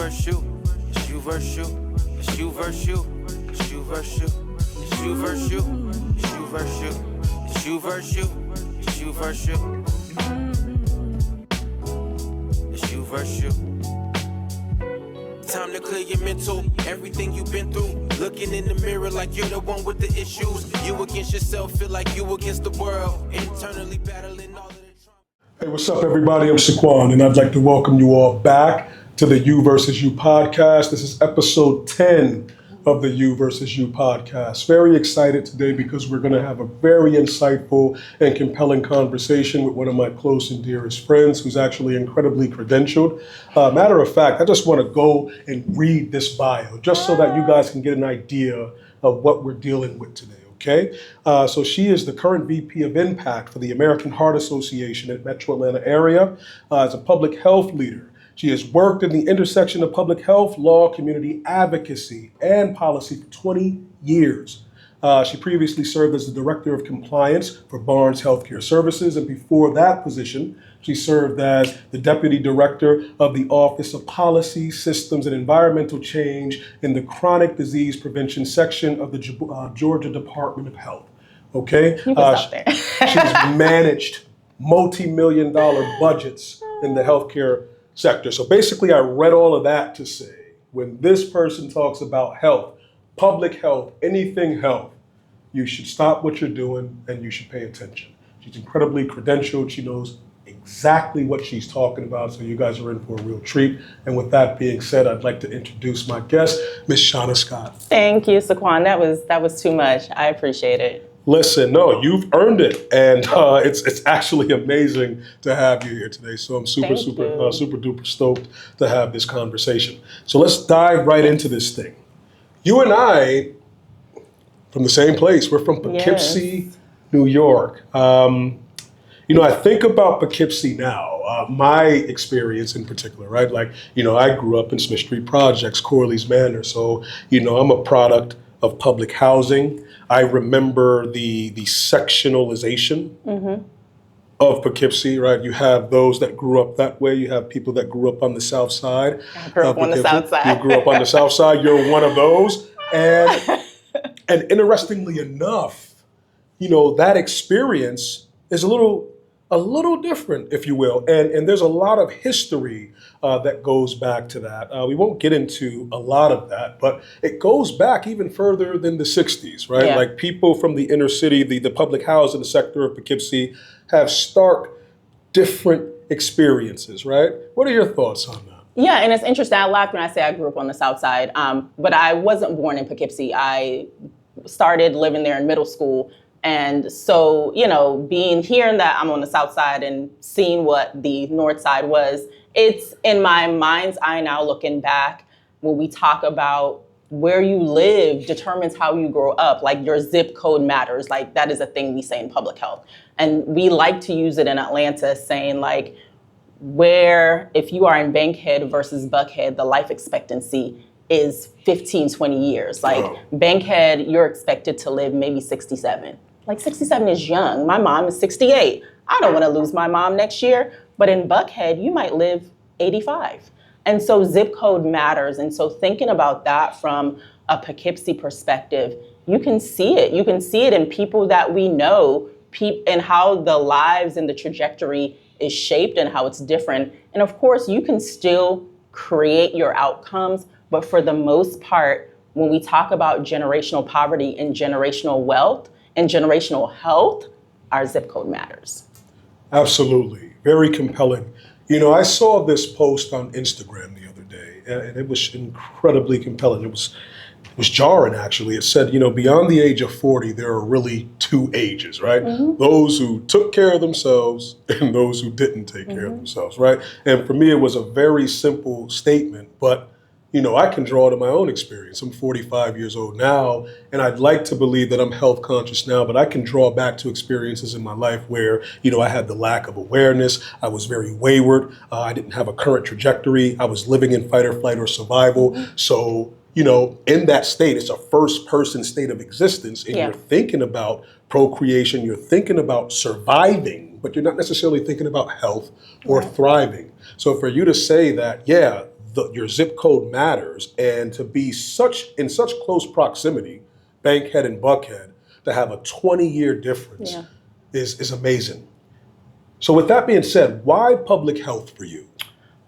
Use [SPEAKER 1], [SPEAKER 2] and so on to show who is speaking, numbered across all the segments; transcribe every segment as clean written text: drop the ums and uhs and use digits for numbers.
[SPEAKER 1] versus you. It's you versus you. It's you versus you. It's you versus you. It's you versus you. It's you versus you. It's you versus you. It's you versus you. It's you versus you. Time to clear your mental, everything you've been through. Looking in the mirror like you're the one with the issues. You against yourself, feel like you against the world. Internally battling all of the trauma.
[SPEAKER 2] Hey, what's up, everybody? I'm Saquon, and I'd like to welcome you all back to the You versus You podcast. This is episode 10 of the You versus You podcast. Very excited today because we're going to have a very insightful and compelling conversation with one of my close and dearest friends who's actually incredibly credentialed. Matter of fact, I just want to go and read this bio just so that you guys can get an idea of what we're dealing with today. Okay, so she is the current VP of Impact for the American Heart Association at Metro Atlanta area as a public health leader. She has worked in the intersection of public health, law, community advocacy, and policy for 20 years. She previously served as the Director of Compliance for Barnes Healthcare Services, and before that position, she served as the Deputy Director of the Office of Policy, Systems, and Environmental Change in the Chronic Disease Prevention section of the Georgia Department of Health. Okay? She's managed multi-million-dollar budgets in the healthcare sector. So basically, I read all of that to say, when this person talks about health, public health, anything health, you should stop what you're doing and you should pay attention. She's incredibly credentialed. She knows exactly what she's talking about. So you guys are in for a real treat. And with that being said, I'd like to introduce my guest, Ms. Shauna Scott.
[SPEAKER 3] Thank you, Saquon. That was too much. I appreciate it.
[SPEAKER 2] Listen, no, you've earned it, and it's actually amazing to have you here today. So I'm super duper stoked to have this conversation. So let's dive right into this thing. You and I, from the same place. We're from Poughkeepsie, yes, New York. I think about Poughkeepsie now. My experience in particular, right? Like, I grew up in Smith Street Projects, Corley's Manor. So, I'm a product of public housing. I remember the sectionalization of Poughkeepsie, right? You have those that grew up that way. You have people that grew up on the south side.
[SPEAKER 3] I grew up on the south side.
[SPEAKER 2] You grew up on the south side. You're one of those. And interestingly enough, that experience is a little different, if you will. And there's a lot of history that goes back to that. We won't get into a lot of that, but it goes back even further than the 60s, right?
[SPEAKER 3] Yeah.
[SPEAKER 2] Like people from the inner city, the public housing sector of Poughkeepsie have stark different experiences, right? What are your thoughts on that?
[SPEAKER 3] Yeah, and it's interesting. I laugh when I say I grew up on the south side, but I wasn't born in Poughkeepsie. I started living there in middle school. And so, hearing that I'm on the south side and seeing what the north side was, it's in my mind's eye now looking back when we talk about where you live determines how you grow up. Like your zip code matters. Like that is a thing we say in public health. And we like to use it in Atlanta saying like where if you are in Bankhead versus Buckhead, the life expectancy is 15, 20 years. Like Bankhead, you're expected to live maybe 67. Like 67 is young. My mom is 68. I don't want to lose my mom next year. But in Buckhead, you might live 85. And so zip code matters. And so thinking about that from a Poughkeepsie perspective, you can see it. You can see it in people that we know and how the lives and the trajectory is shaped and how it's different. And of course, you can still create your outcomes. But for the most part, when we talk about generational poverty and generational wealth and generational health, our zip code matters.
[SPEAKER 2] Absolutely. Very compelling. I saw this post on Instagram the other day, and it was incredibly compelling. It was jarring, actually. It said, beyond the age of 40, there are really two ages, right? Mm-hmm. Those who took care of themselves and those who didn't take care of themselves, right? And for me, it was a very simple statement, but I can draw to my own experience. I'm 45 years old now, and I'd like to believe that I'm health conscious now, but I can draw back to experiences in my life where, I had the lack of awareness. I was very wayward. I didn't have a current trajectory. I was living in fight or flight or survival. So, in that state, it's a first person state of existence, and you're thinking about procreation, you're thinking about surviving, but you're not necessarily thinking about health or thriving. So for you to say that, your zip code matters, and to be in such close proximity, Bankhead and Buckhead, to have a 20-year difference is amazing. So with that being said, why public health for you?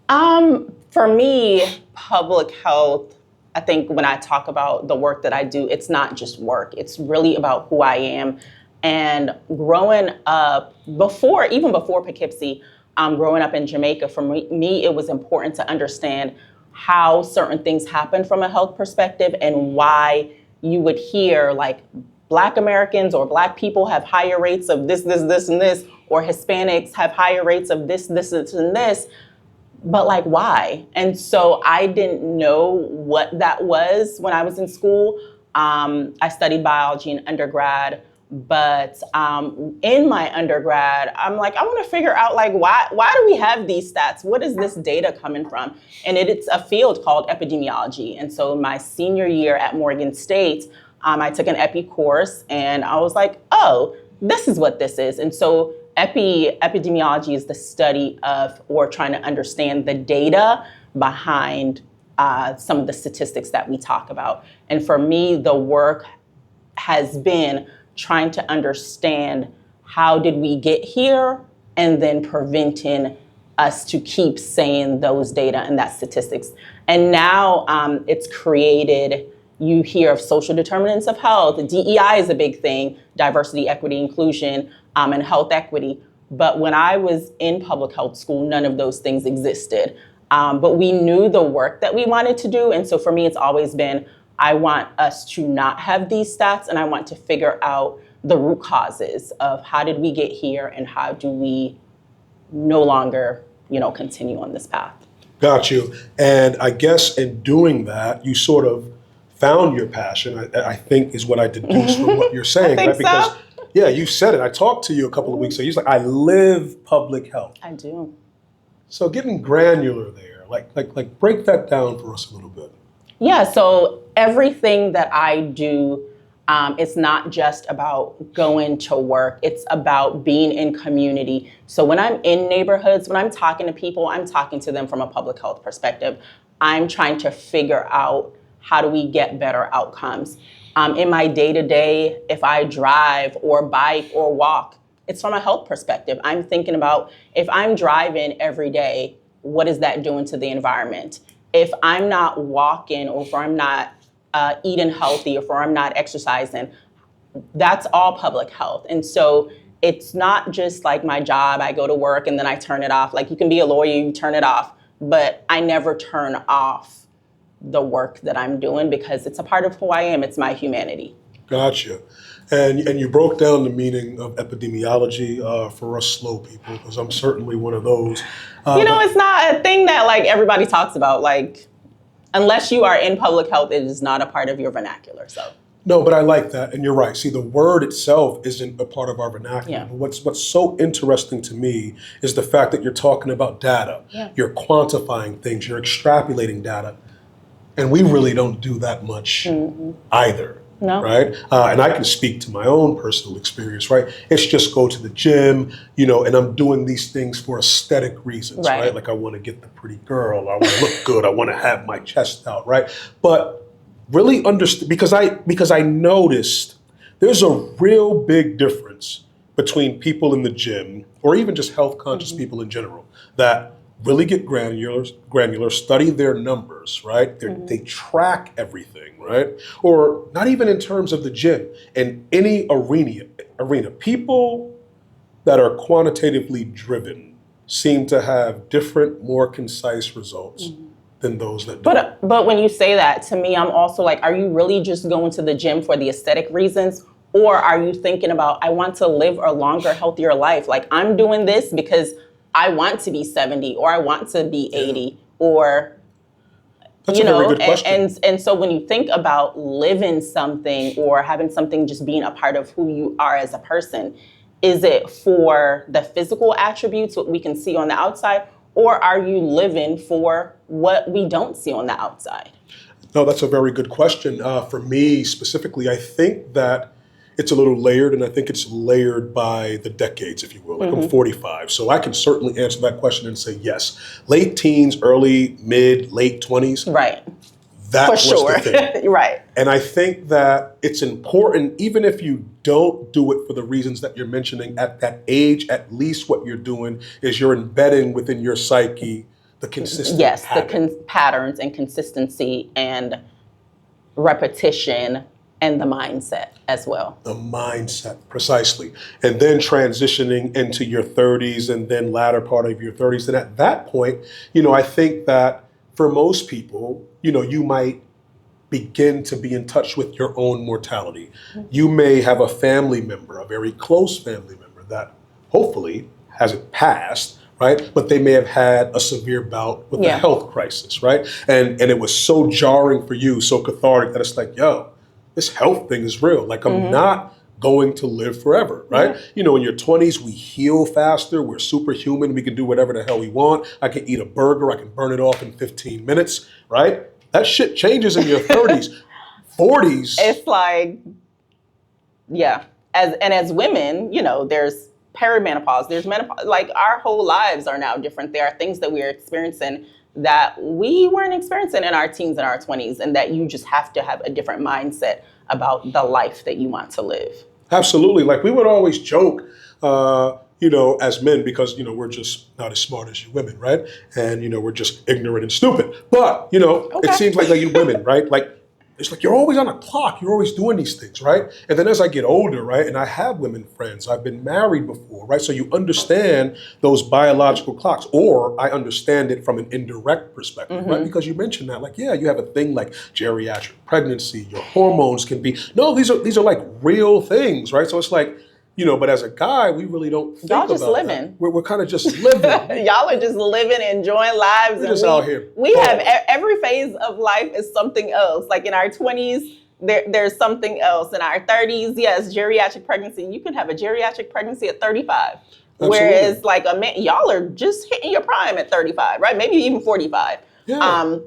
[SPEAKER 3] For me, public health, I think when I talk about the work that I do, it's not just work. It's really about who I am. And growing up, even before Poughkeepsie, growing up in Jamaica, for me, it was important to understand how certain things happen from a health perspective and why you would hear like Black Americans or Black people have higher rates of this, and this, or Hispanics have higher rates of this, and this. But like, why? And so I didn't know what that was when I was in school. I studied biology in undergrad, but in my undergrad, I'm like, I want to figure out like, why do we have these stats? What is this data coming from? And it's a field called epidemiology. And so my senior year at Morgan State, I took an epi course and I was like, oh, this is what this is. And so epidemiology is the study of or trying to understand the data behind some of the statistics that we talk about. And for me, the work has been trying to understand how did we get here and then preventing us to keep saying those data and that statistics. And now it's created, you hear of social determinants of health. DEI is a big thing, diversity, equity, inclusion, and health equity. But when I was in public health school, none of those things existed. But we knew the work that we wanted to do. And so for me, it's always been, I want us to not have these stats, and I want to figure out the root causes of how did we get here and how do we no longer, continue on this path.
[SPEAKER 2] Got you. And I guess in doing that, you sort of found your passion, I think is what I deduce from what you're saying,
[SPEAKER 3] I think
[SPEAKER 2] right? Because
[SPEAKER 3] so.
[SPEAKER 2] yeah, you said it. I talked to you a couple of weeks ago. You're like, I live public health.
[SPEAKER 3] I do.
[SPEAKER 2] So getting granular there, like break that down for us a little bit.
[SPEAKER 3] Yeah, so everything that I do, it's not just about going to work. It's about being in community. So when I'm in neighborhoods, when I'm talking to people, I'm talking to them from a public health perspective. I'm trying to figure out how do we get better outcomes. In my day-to-day, if I drive or bike or walk, it's from a health perspective. I'm thinking about if I'm driving every day, what is that doing to the environment? If I'm not walking or if I'm not eating healthy or if I'm not exercising, that's all public health. And so it's not just like my job, I go to work and then I turn it off. Like you can be a lawyer, you turn it off, but I never turn off the work that I'm doing because it's a part of who I am. It's my humanity.
[SPEAKER 2] Gotcha. And you broke down the meaning of epidemiology for us slow people, because I'm certainly one of those.
[SPEAKER 3] It's not a thing that like everybody talks about. Like, unless you are in public health, it is not a part of your vernacular. So.
[SPEAKER 2] No, but I like that, and you're right. See, the word itself isn't a part of our vernacular.
[SPEAKER 3] Yeah.
[SPEAKER 2] But what's so interesting to me is the fact that you're talking about data.
[SPEAKER 3] Yeah.
[SPEAKER 2] You're quantifying things. You're extrapolating data. And we really don't do that much either.
[SPEAKER 3] No.
[SPEAKER 2] Right? And I can speak to my own personal experience, right? It's just go to the gym, and I'm doing these things for aesthetic reasons, right? Like I want to get the pretty girl, I want to look good, I want to have my chest out, right? But really understand, because I noticed there's a real big difference between people in the gym, or even just health conscious people in general, that really get granular, study their numbers, right? They track everything, right? Or not even in terms of the gym, in any arena. People that are quantitatively driven seem to have different, more concise results than those that don't.
[SPEAKER 3] But when you say that, to me, I'm also like, are you really just going to the gym for the aesthetic reasons? Or are you thinking about, I want to live a longer, healthier life? Like I'm doing this because I want to be 70 or I want to be 80 or,
[SPEAKER 2] That's a very good question.
[SPEAKER 3] And so when you think about living something or having something just being a part of who you are as a person, is it for the physical attributes, what we can see on the outside, or are you living for what we don't see on the outside?
[SPEAKER 2] No, that's a very good question. For me specifically, I think that it's a little layered, and I think it's layered by the decades, if you will. Like I'm 45, so I can certainly answer that question and say yes. Late teens, early, mid, late 20s.
[SPEAKER 3] Right.
[SPEAKER 2] That
[SPEAKER 3] For
[SPEAKER 2] was
[SPEAKER 3] sure.
[SPEAKER 2] the thing.
[SPEAKER 3] Right.
[SPEAKER 2] And I think that it's important, even if you don't do it for the reasons that you're mentioning at that age, at least what you're doing is you're embedding within your psyche the consistent
[SPEAKER 3] Yes,
[SPEAKER 2] habit.
[SPEAKER 3] the patterns and consistency and repetition and the mindset as well.
[SPEAKER 2] The mindset, precisely. And then transitioning into your 30s and then latter part of your 30s. And at that point, I think that for most people, you might begin to be in touch with your own mortality. You may have a family member, a very close family member that hopefully hasn't passed, right? But they may have had a severe bout with a health crisis, right? And it was so jarring for you, so cathartic that it's like, yo, this health thing is real. Like I'm not going to live forever, right? In your 20s, we heal faster. We're superhuman. We can do whatever the hell we want. I can eat a burger. I can burn it off in 15 minutes, right? That shit changes in your 30s, 40s.
[SPEAKER 3] It's like, as women, there's perimenopause, there's menopause. Like our whole lives are now different. There are things that we're experiencing that we weren't experiencing in our teens and our 20s, and that you just have to have a different mindset about the life that you want to live.
[SPEAKER 2] Absolutely. Like we would always joke, as men, because, we're just not as smart as you women, right? And, we're just ignorant and stupid. But, it seems like you women, right? Like, it's like you're always on a clock. You're always doing these things, right? And then as I get older, right, and I have women friends, I've been married before, right? So you understand those biological clocks, or I understand it from an indirect perspective, right? Because you mentioned that, like, you have a thing like geriatric pregnancy, your hormones can be, no, these are like real things, right? So it's like, but as a guy, we really don't think
[SPEAKER 3] Y'all just
[SPEAKER 2] about
[SPEAKER 3] living.
[SPEAKER 2] that. We're kind of just living.
[SPEAKER 3] Y'all are just living, enjoying lives.
[SPEAKER 2] We're just out here.
[SPEAKER 3] We have every phase of life is something else. Like in our 20s, there's something else. In our 30s, yes, geriatric pregnancy. You can have a geriatric pregnancy at 35.
[SPEAKER 2] Absolutely.
[SPEAKER 3] Whereas like a man, y'all are just hitting your prime at 35, right? Maybe even 45.
[SPEAKER 2] Yeah.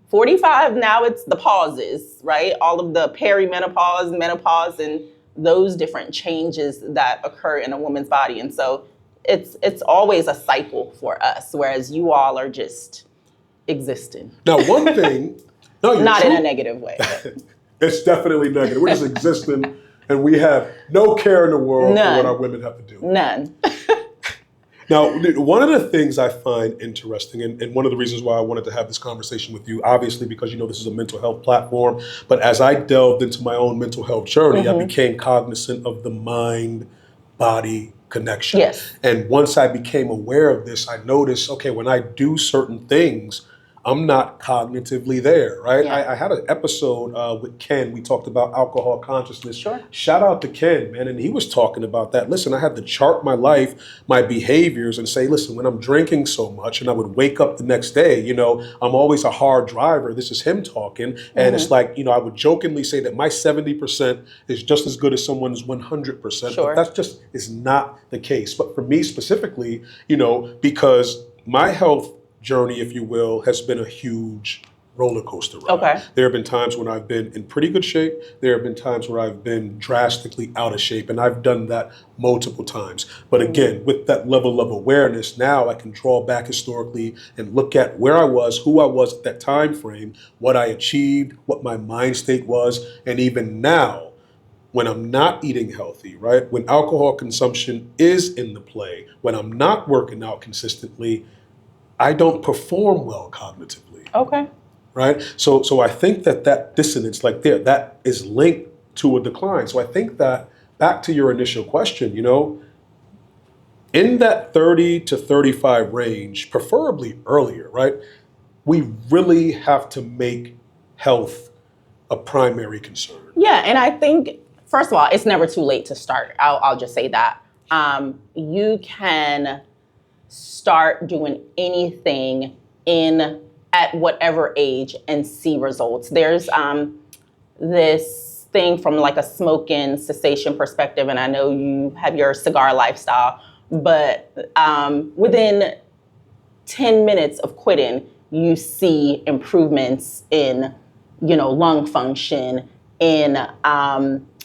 [SPEAKER 3] 45, now it's the pauses, right? All of the perimenopause, menopause, and those different changes that occur in a woman's body. And so it's always a cycle for us, whereas you all are just existing.
[SPEAKER 2] Now, one thing... No,
[SPEAKER 3] not in a negative way.
[SPEAKER 2] It's definitely negative. We're just existing, and we have no care in the world for what our women have to do.
[SPEAKER 3] None.
[SPEAKER 2] Now, one of the things I find interesting, and one of the reasons why I wanted to have this conversation with you, obviously because this is a mental health platform, but as I delved into my own mental health journey, I became cognizant of the mind-body connection.
[SPEAKER 3] Yes.
[SPEAKER 2] And once I became aware of this, I noticed, okay, when I do certain things, I'm not cognitively there, right?
[SPEAKER 3] Yeah.
[SPEAKER 2] I had an episode with Ken. We talked about alcohol consciousness.
[SPEAKER 3] Sure.
[SPEAKER 2] Shout out to Ken, man. And he was talking about that. Listen, I had to chart my life, my behaviors, and say, listen, when I'm drinking so much, and I would wake up the next day, I'm always a hard driver. This is him talking. And it's like, I would jokingly say that my 70% is just as good as someone's 100%.
[SPEAKER 3] Sure.
[SPEAKER 2] But that just is not the case. But for me specifically, because my health journey, if you will, has been a huge roller coaster ride.
[SPEAKER 3] Okay.
[SPEAKER 2] There have been times when I've been in pretty good shape. There have been times where I've been drastically out of shape, and I've done that multiple times. But again, with that level of awareness, now I can draw back historically and look at where I was, who I was at that time frame, what I achieved, what my mind state was, and even now, when I'm not eating healthy, right? When alcohol consumption is in the play, when I'm not working out consistently, I don't perform well cognitively.
[SPEAKER 3] Okay.
[SPEAKER 2] Right? So I think that dissonance that is linked to a decline. So I think that, back to your initial question, in that 30 to 35 range, preferably earlier, right? We really have to make health a primary concern.
[SPEAKER 3] Yeah, and I think, first of all, it's never too late to start. I'll just say that. You can start doing anything at whatever age and see results. There's this thing from like a smoking cessation perspective, and I know you have your cigar lifestyle, but within 10 minutes of quitting, you see improvements in, lung function, in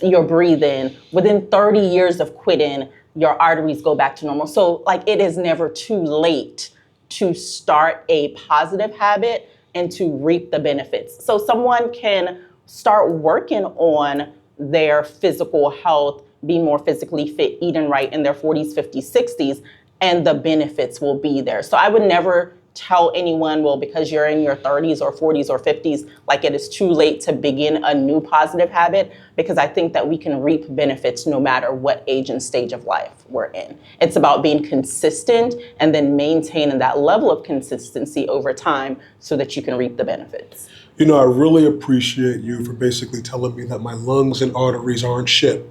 [SPEAKER 3] your breathing, within 30 years of quitting, your arteries go back to normal. So like it is never too late to start a positive habit and to reap the benefits. So someone can start working on their physical health, be more physically fit, eating right in their 40s, 50s, 60s, and the benefits will be there. So I would never tell anyone, well, because you're in your 30s or 40s or 50s, like it is too late to begin a new positive habit, because I think that we can reap benefits no matter what age and stage of life we're in. It's about being consistent and then maintaining that level of consistency over time so that you can reap the benefits.
[SPEAKER 2] You know, I really appreciate you for basically telling me that my lungs and arteries aren't shit.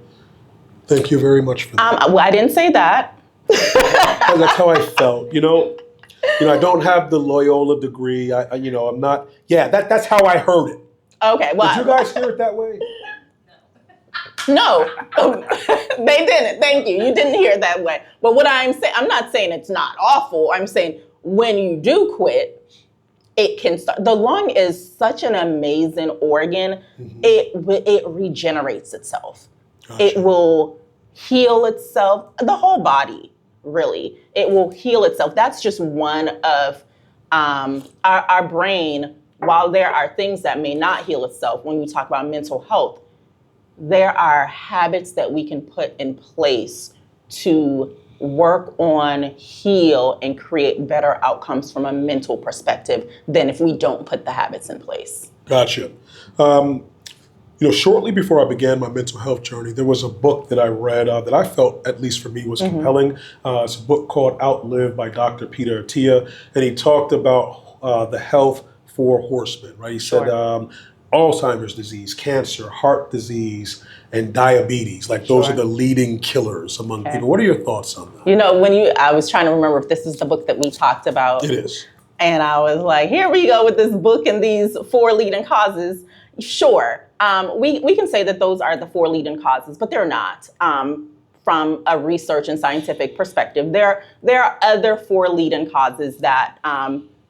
[SPEAKER 2] Thank you very much for that.
[SPEAKER 3] Well, I didn't say that.
[SPEAKER 2] That's how I felt, you know. I don't have the Loyola degree. I'm not. Yeah, that's how I heard it.
[SPEAKER 3] Okay, well.
[SPEAKER 2] Did you guys hear it that way?
[SPEAKER 3] No, they didn't. Thank you. You didn't hear it that way. But what I'm saying, I'm not saying it's not awful. I'm saying when you do quit, it can start. The lung is such an amazing organ. Mm-hmm. It regenerates itself. Gotcha. It will heal itself. The whole body. Really, it will heal itself. That's just one of our brain. While there are things that may not heal itself, when we talk about mental health, there are habits that we can put in place to work on, heal, and create better outcomes from a mental perspective than if we don't put the habits in place.
[SPEAKER 2] Gotcha. Shortly before I began my mental health journey, there was a book that I read that I felt, at least for me, was compelling. It's a book called Outlive by Dr. Peter Attia, and he talked about the health for horsemen, right? He said Alzheimer's disease, cancer, heart disease, and diabetes, like those are the leading killers among people. What are your thoughts on that?
[SPEAKER 3] I was trying to remember if this is the book that we talked about.
[SPEAKER 2] It is.
[SPEAKER 3] And I was like, here we go with this book and these 4 leading causes. Sure. We can say that those are the 4 leading causes, but they're not. From a research and scientific perspective, there are other 4 leading causes that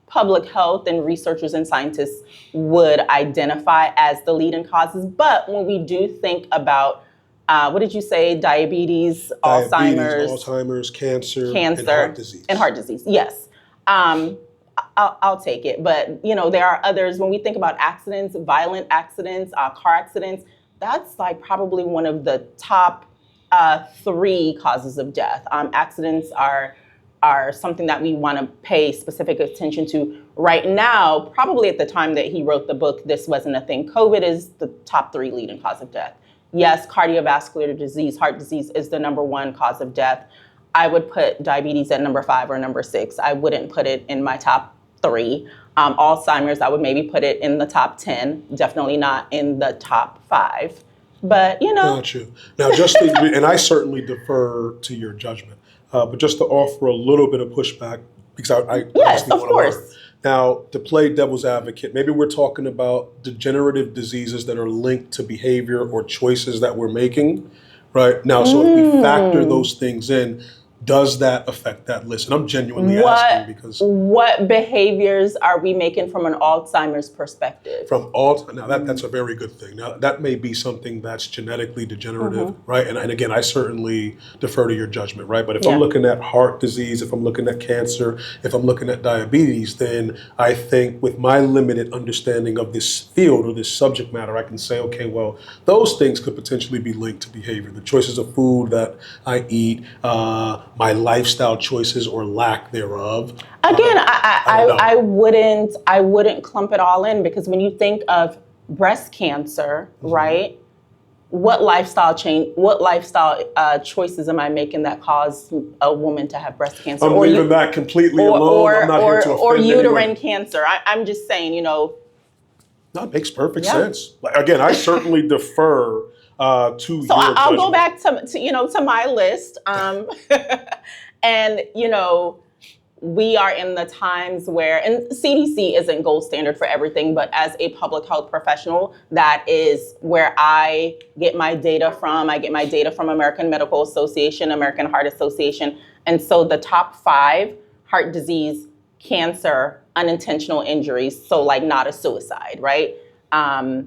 [SPEAKER 3] public health and researchers and scientists would identify as the leading causes. But when we do think about, what did you say, diabetes,
[SPEAKER 2] Alzheimer's, cancer, and heart disease.
[SPEAKER 3] And heart disease, yes. I'll take it. But, there are others. When we think about accidents, violent accidents, car accidents, that's like probably one of the top 3 causes of death. Accidents are something that we want to pay specific attention to right now. Probably at the time that he wrote the book, this wasn't a thing. COVID is the top 3 leading cause of death. Yes, cardiovascular disease, heart disease is the number 1 cause of death. I would put diabetes at number 5 or number 6. I wouldn't put it in my top 3. Alzheimer's, I would maybe put it in the top 10, definitely not in the top 5. But,
[SPEAKER 2] Gotcha. Now, and I certainly defer to your judgment, but just to offer a little bit of pushback, because I
[SPEAKER 3] yes, of
[SPEAKER 2] want
[SPEAKER 3] course.
[SPEAKER 2] to learn. Now, to play devil's advocate, maybe we're talking about degenerative diseases that are linked to behavior or choices that we're making, right? Now, so if we factor those things in, does that affect that list? And I'm genuinely asking because...
[SPEAKER 3] What behaviors are we making from an Alzheimer's perspective?
[SPEAKER 2] Now that's a very good thing. Now that may be something that's genetically degenerative, right? And again, I certainly defer to your judgment, right? But if I'm looking at heart disease, if I'm looking at cancer, if I'm looking at diabetes, then I think with my limited understanding of this field or this subject matter, I can say, okay, well, those things could potentially be linked to behavior. The choices of food that I eat, my lifestyle choices or lack thereof.
[SPEAKER 3] Again, I wouldn't clump it all in, because when you think of breast cancer, right? What lifestyle choices am I making that cause a woman to have breast cancer?
[SPEAKER 2] I'm leaving that completely alone. I'm not here to offend
[SPEAKER 3] or uterine
[SPEAKER 2] anyone.
[SPEAKER 3] cancer. I'm just saying,
[SPEAKER 2] No, it makes perfect sense. Again, I certainly defer to
[SPEAKER 3] so
[SPEAKER 2] your
[SPEAKER 3] I'll
[SPEAKER 2] judgment.
[SPEAKER 3] go back to my list, and we are in the times where, and CDC isn't gold standard for everything, but as a public health professional, that is where I get my data from. I get my data from American Medical Association, American Heart Association, and so the top 5: heart disease, cancer, unintentional injuries, so like not a suicide, right?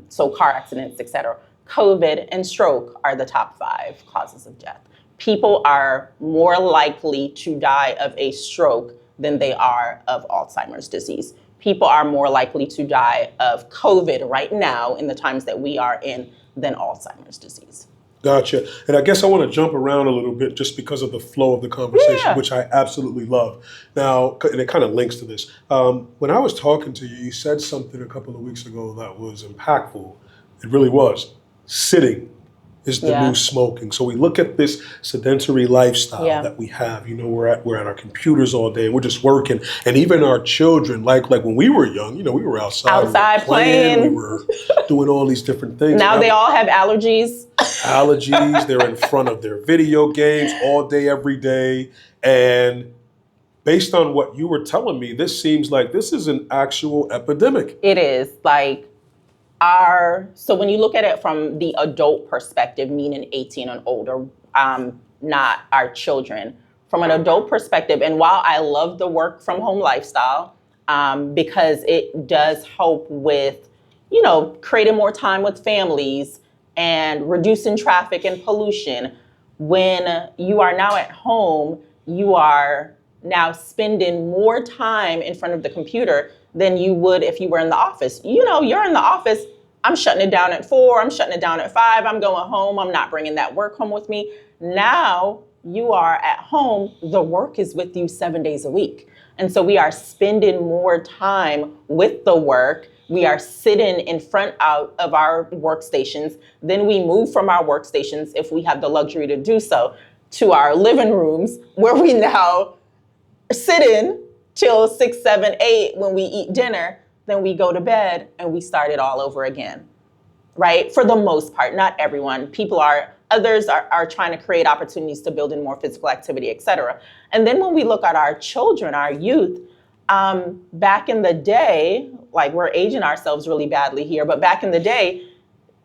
[SPEAKER 3] So car accidents, etc. COVID, and stroke are the top 5 causes of death. People are more likely to die of a stroke than they are of Alzheimer's disease. People are more likely to die of COVID right now in the times that we are in than Alzheimer's disease.
[SPEAKER 2] Gotcha. And I guess I want to jump around a little bit just because of the flow of the conversation,
[SPEAKER 3] Yeah.
[SPEAKER 2] which I absolutely love. Now, and it kind of links to this. When I was talking to you, you said something a couple of weeks ago that was impactful. It really was. Sitting is the new smoking. So we look at this sedentary lifestyle that we have. You know, we're at our computers all day and we're just working. And even our children, like when we were young, you know, we were outside we were
[SPEAKER 3] playing.
[SPEAKER 2] We were doing all these different things.
[SPEAKER 3] Now they all have allergies.
[SPEAKER 2] They're in front of their video games all day, every day. And based on what you were telling me, this seems like this is an actual epidemic.
[SPEAKER 3] It is. So when you look at it from the adult perspective, meaning 18 and older, not our children, from an adult perspective, and while I love the work from home lifestyle, because it does help with, you know, creating more time with families and reducing traffic and pollution, when you are now at home, you are now spending more time in front of the computer than you would if you were in the office. You know, you're in the office, I'm shutting it down at 4, I'm shutting it down at 5, I'm going home, I'm not bringing that work home with me. Now you are at home, the work is with you 7 days a week. And so we are spending more time with the work. We are sitting in front of our workstations. Then we move from our workstations, if we have the luxury to do so, to our living rooms, where we now sit in till 6, 7, 8 when we eat dinner. Then we go to bed and we start it all over again, right? For the most part, not everyone. Others are trying to create opportunities to build in more physical activity, et cetera. And then when we look at our children, our youth, back in the day, like we're aging ourselves really badly here, but back in the day,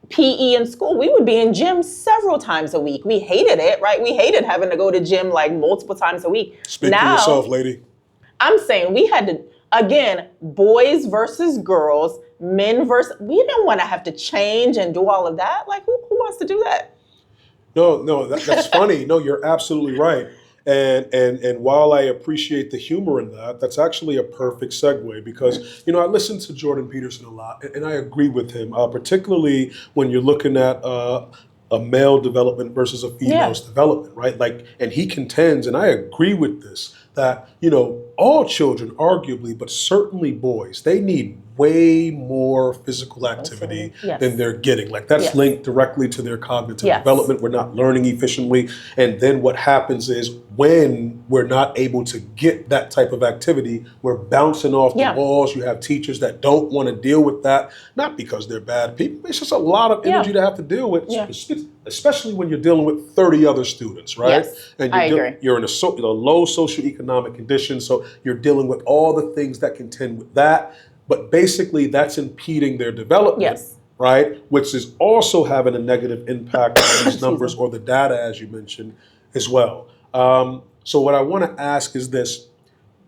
[SPEAKER 3] PE in school, we would be in gym several times a week. We hated it, right? We hated having to go to gym like multiple times a week.
[SPEAKER 2] Speak for yourself, lady.
[SPEAKER 3] I'm saying we had to, again, boys versus girls, men versus, we didn't want to have to change and do all of that. Like, who wants to do that?
[SPEAKER 2] No, that's funny. No, you're absolutely right. And while I appreciate the humor in that, that's actually a perfect segue because, you know, I listen to Jordan Peterson a lot and I agree with him, particularly when you're looking at a male development versus a female's development, right? Like, and he contends, and I agree with this, that, you know, all children, arguably, but certainly boys, they need way more physical activity than they're getting. Like that's linked directly to their cognitive development. We're not learning efficiently. And then what happens is when we're not able to get that type of activity, we're bouncing off the walls. You have teachers that don't want to deal with that, not because they're bad people. It's just a lot of energy to have to deal with, especially when you're dealing with 30 other students, right?
[SPEAKER 3] Yes,
[SPEAKER 2] and
[SPEAKER 3] I agree.
[SPEAKER 2] You're in a low socioeconomic condition, so you're dealing with all the things that contend with that. But basically, that's impeding their development, right? Which is also having a negative impact on these numbers or the data, as you mentioned, as well. So what I want to ask is this.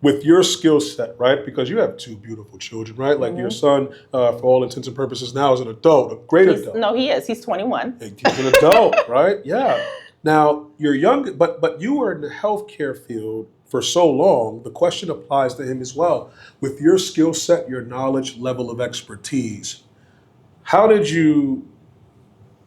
[SPEAKER 2] With your skill set, right? Because you have 2 beautiful children, right? Like your son, for all intents and purposes, now is an adult, a great adult.
[SPEAKER 3] No, he is. He's 21.
[SPEAKER 2] He's an adult, right? Yeah. Now, you're young, but you were in the healthcare field for so long. The question applies to him as well. With your skill set, your knowledge, level of expertise, how did you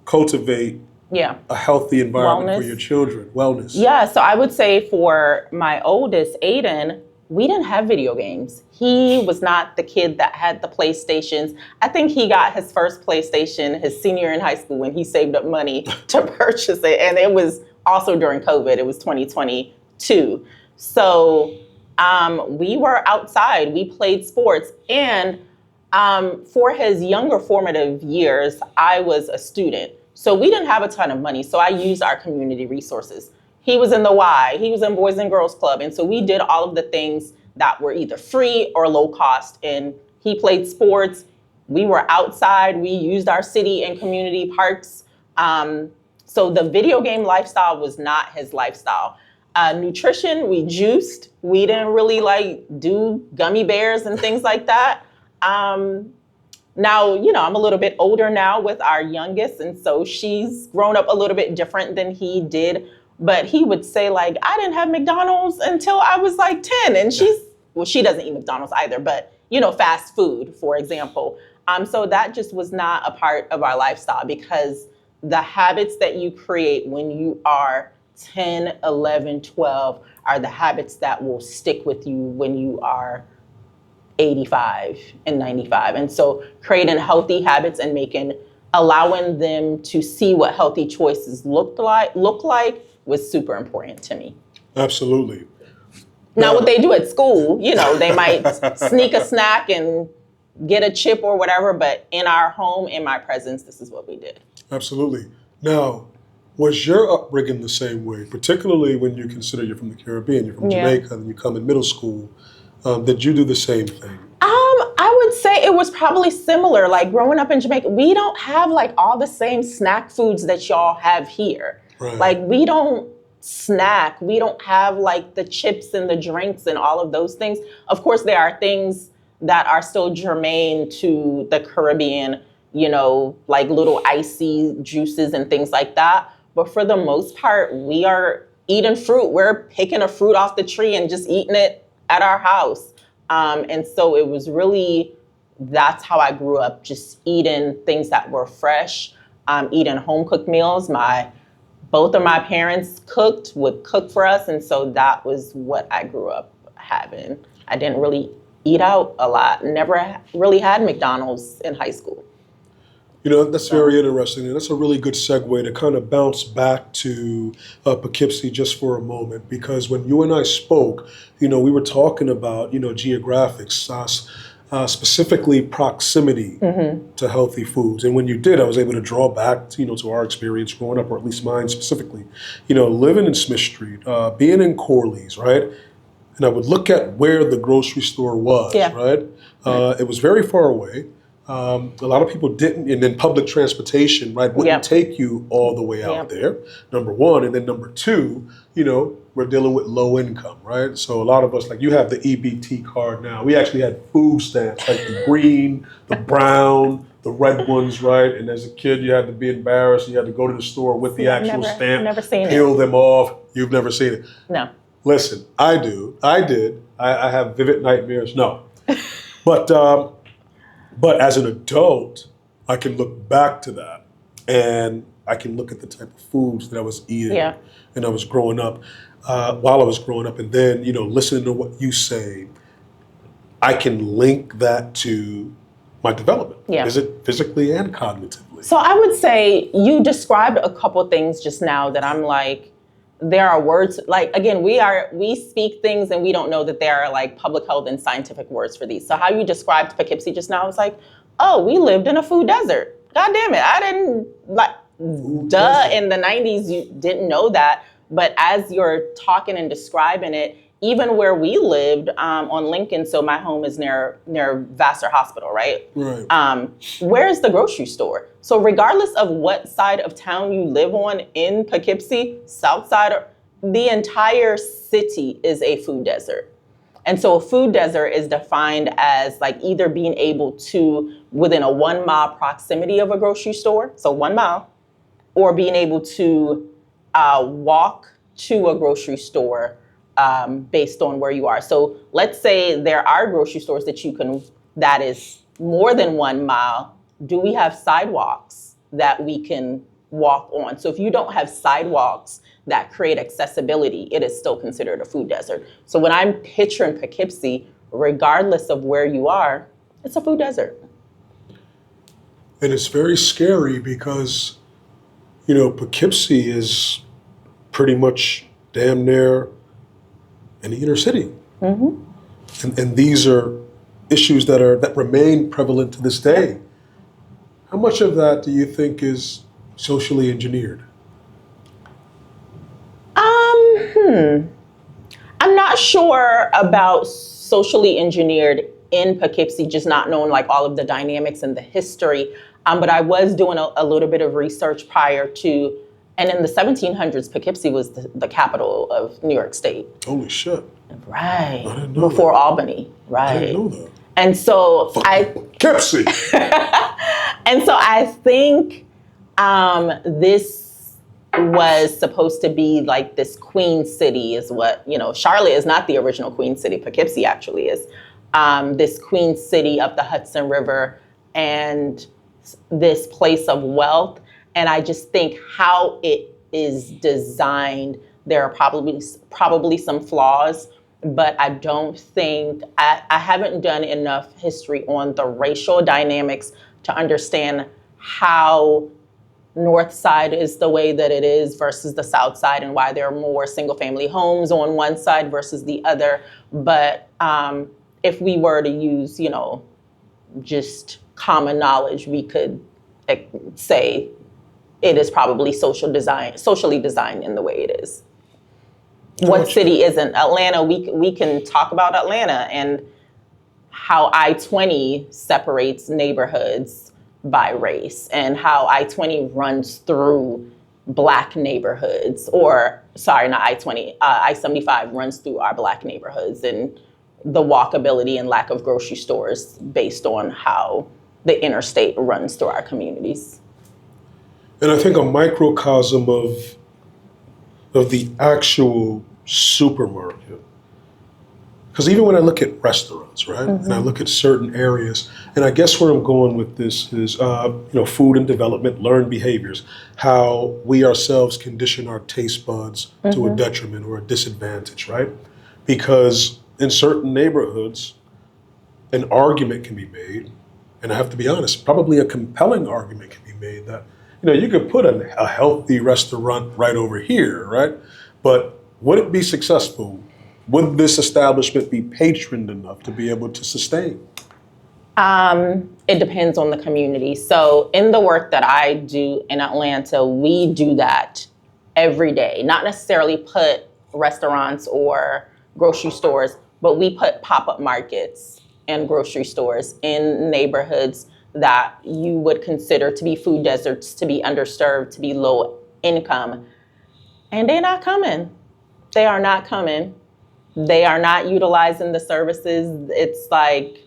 [SPEAKER 2] cultivate a healthy environment for your children? Wellness.
[SPEAKER 3] Yeah, so I would say for my oldest, Aiden, we didn't have video games. He was not the kid that had the PlayStations. I think he got his first PlayStation his senior year in high school when he saved up money to purchase it. And it was also during COVID. It was 2022. So we were outside. We played sports. And for his younger formative years, I was a student. So we didn't have a ton of money. So I used our community resources. He was in the Y, he was in Boys and Girls Club. And so we did all of the things that were either free or low cost. And he played sports. We were outside. We used our city and community parks. So the video game lifestyle was not his lifestyle. Nutrition, we juiced. We didn't really do gummy bears and things like that. Now, I'm a little bit older now with our youngest, and so she's grown up a little bit different than he did. But he would say, like, I didn't have McDonald's until I was like 10. And she doesn't eat McDonald's either, but, fast food, for example. So that just was not a part of our lifestyle, because the habits that you create when you are 10, 11, 12 are the habits that will stick with you when you are 85 and 95. And so creating healthy habits and allowing them to see what healthy choices look like was super important to me.
[SPEAKER 2] Absolutely.
[SPEAKER 3] Now, what they do at school, they might sneak a snack and get a chip or whatever, but in our home, in my presence, this is what we did.
[SPEAKER 2] Absolutely. Now, was your upbringing the same way, particularly when you consider you're from the Caribbean, you're from Jamaica, and you come in middle school? Did you do the same thing?
[SPEAKER 3] I would say it was probably similar. Like growing up in Jamaica, we don't have like all the same snack foods that y'all have here.
[SPEAKER 2] Right.
[SPEAKER 3] Like we don't snack. We don't have like the chips and the drinks and all of those things. Of course, there are things that are still germane to the Caribbean, like little icy juices and things like that. But for the most part, we are eating fruit. We're picking a fruit off the tree and just eating it at our house. And so it was really, that's how I grew up, just eating things that were fresh, eating home cooked meals. Both of my parents would cook for us. And so that was what I grew up having. I didn't really eat out a lot. Never really had McDonald's in high school.
[SPEAKER 2] That's very interesting. And that's a really good segue to kind of bounce back to Poughkeepsie just for a moment, because when you and I spoke, we were talking about, geographics, specifically proximity to healthy foods. And when you did, I was able to draw back, to our experience growing up, or at least mine specifically, living in Smith Street, being in Corley's, right? And I would look at where the grocery store was, right? It was very far away. A lot of people didn't, and then public transportation, right, wouldn't take you all the way out there, number one. And then number two, we're dealing with low income, right? So a lot of us, like you have the EBT card now. We actually had food stamps, like the green, the brown, the red ones, right? And as a kid, you had to be embarrassed. You had to go to the store with the actual stamp,
[SPEAKER 3] never seen
[SPEAKER 2] peel them off. You've never seen it.
[SPEAKER 3] No.
[SPEAKER 2] Listen, I do. I did. I have vivid nightmares. No. But as an adult, I can look back to that, and I can look at the type of foods that I was eating and I was growing up, while I was growing up, and then, listening to what you say, I can link that to my development, physically and cognitively.
[SPEAKER 3] So I would say you described a couple things just now that I'm like, there are words, like, again, we speak things and we don't know that there are like public health and scientific words for these. So how you described Poughkeepsie just now, it's like, oh, we lived in a food desert. God damn it. I didn't, like, in the 90s, you didn't know that. But as you're talking and describing it, even where we lived on Lincoln, so my home is near Vassar Hospital, right?
[SPEAKER 2] Right.
[SPEAKER 3] Where's the grocery store? So regardless of what side of town you live on in Poughkeepsie, south side, the entire city is a food desert. And so a food desert is defined as like either being able to, within a 1 mile proximity of a grocery store, so 1 mile, or being able to walk to a grocery store based on where you are. So let's say there are grocery stores that is more than 1 mile. Do we have sidewalks that we can walk on? So if you don't have sidewalks that create accessibility, it is still considered a food desert. So when I'm picturing Poughkeepsie, regardless of where you are, it's a food desert.
[SPEAKER 2] And it's very scary because, Poughkeepsie is pretty much damn near in the inner city. Mm-hmm. And these are issues that remain prevalent to this day. How much of that do you think is socially engineered?
[SPEAKER 3] I'm not sure about socially engineered in Poughkeepsie, just not knowing like all of the dynamics and the history. But I was doing a little bit of research prior to, and in the 1700s, Poughkeepsie was the capital of New York State.
[SPEAKER 2] Holy shit.
[SPEAKER 3] Right.
[SPEAKER 2] I didn't know
[SPEAKER 3] Before
[SPEAKER 2] that.
[SPEAKER 3] Albany. Right.
[SPEAKER 2] I didn't know that.
[SPEAKER 3] And so
[SPEAKER 2] Poughkeepsie.
[SPEAKER 3] And so I think this was supposed to be like this queen city is what, Charlotte is not the original queen city. Poughkeepsie actually is. This queen city of the Hudson River and this place of wealth. And I just think how it is designed, there are probably some flaws, but I don't think, I haven't done enough history on the racial dynamics to understand how North Side is the way that it is versus the South Side and why there are more single family homes on one side versus the other. But if we were to use, just common knowledge, we could say it is probably socially designed in the way it is. What city isn't? Atlanta, we can talk about Atlanta and how I-20 separates neighborhoods by race and how I-20 runs through Black neighborhoods, or sorry, not I-20, I-75 runs through our Black neighborhoods, and the walkability and lack of grocery stores based on how the interstate runs through our communities.
[SPEAKER 2] And I think a microcosm of the actual supermarket. Because even when I look at restaurants, right, and I look at certain areas, and I guess where I'm going with this is, food and development, learned behaviors, how we ourselves condition our taste buds to a detriment or a disadvantage, right? Because in certain neighborhoods, an argument can be made, and I have to be honest, probably a compelling argument can be made that, you could put a healthy restaurant right over here, right? But would it be successful? Would this establishment be patroned enough to be able to sustain?
[SPEAKER 3] It depends on the community. So in the work that I do in Atlanta, we do that every day. Not necessarily put restaurants or grocery stores, but we put pop-up markets and grocery stores in neighborhoods that you would consider to be food deserts, to be underserved, to be low income. And they're not coming. They are not coming. They are not utilizing the services. It's like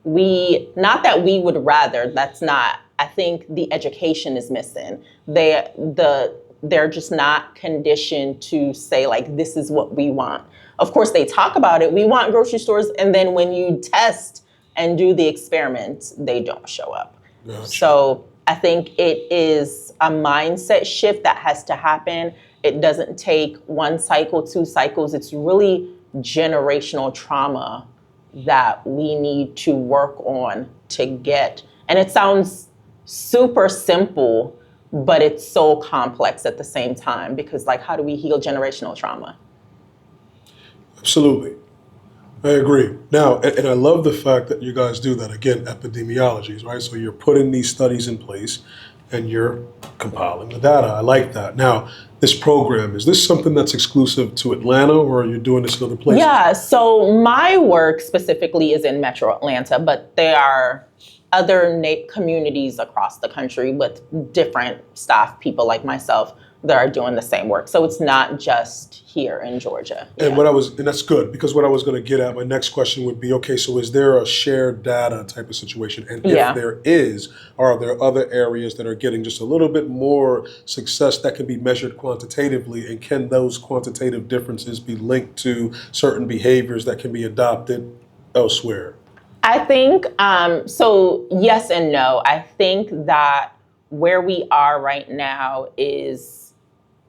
[SPEAKER 3] not that we would rather, that's not, I think the education is missing. They're just not conditioned to say like, this is what we want. Of course, they talk about it. We want grocery stores. And then when you test and do the experiments, they don't show up. Gotcha. So I think it is a mindset shift that has to happen. It doesn't take one cycle, 2 cycles. It's really generational trauma that we need to work on to get. And it sounds super simple, but it's so complex at the same time because how do we heal generational trauma?
[SPEAKER 2] Absolutely. I agree. Now, and I love the fact that you guys do that. Again, epidemiologies, right? So you're putting these studies in place and you're compiling the data. I like that. Now, this program, is this something that's exclusive to Atlanta or are you doing this in other places?
[SPEAKER 3] Yeah, so my work specifically is in Metro Atlanta, but there are other communities across the country with different staff people like myself that are doing the same work. So it's not just here in Georgia.
[SPEAKER 2] And and that's good, because what I was going to get at, my next question would be, okay, so is there a shared data type of situation? And if there is, are there other areas that are getting just a little bit more success that can be measured quantitatively? And can those quantitative differences be linked to certain behaviors that can be adopted elsewhere?
[SPEAKER 3] I think, so yes and no. I think that where we are right now is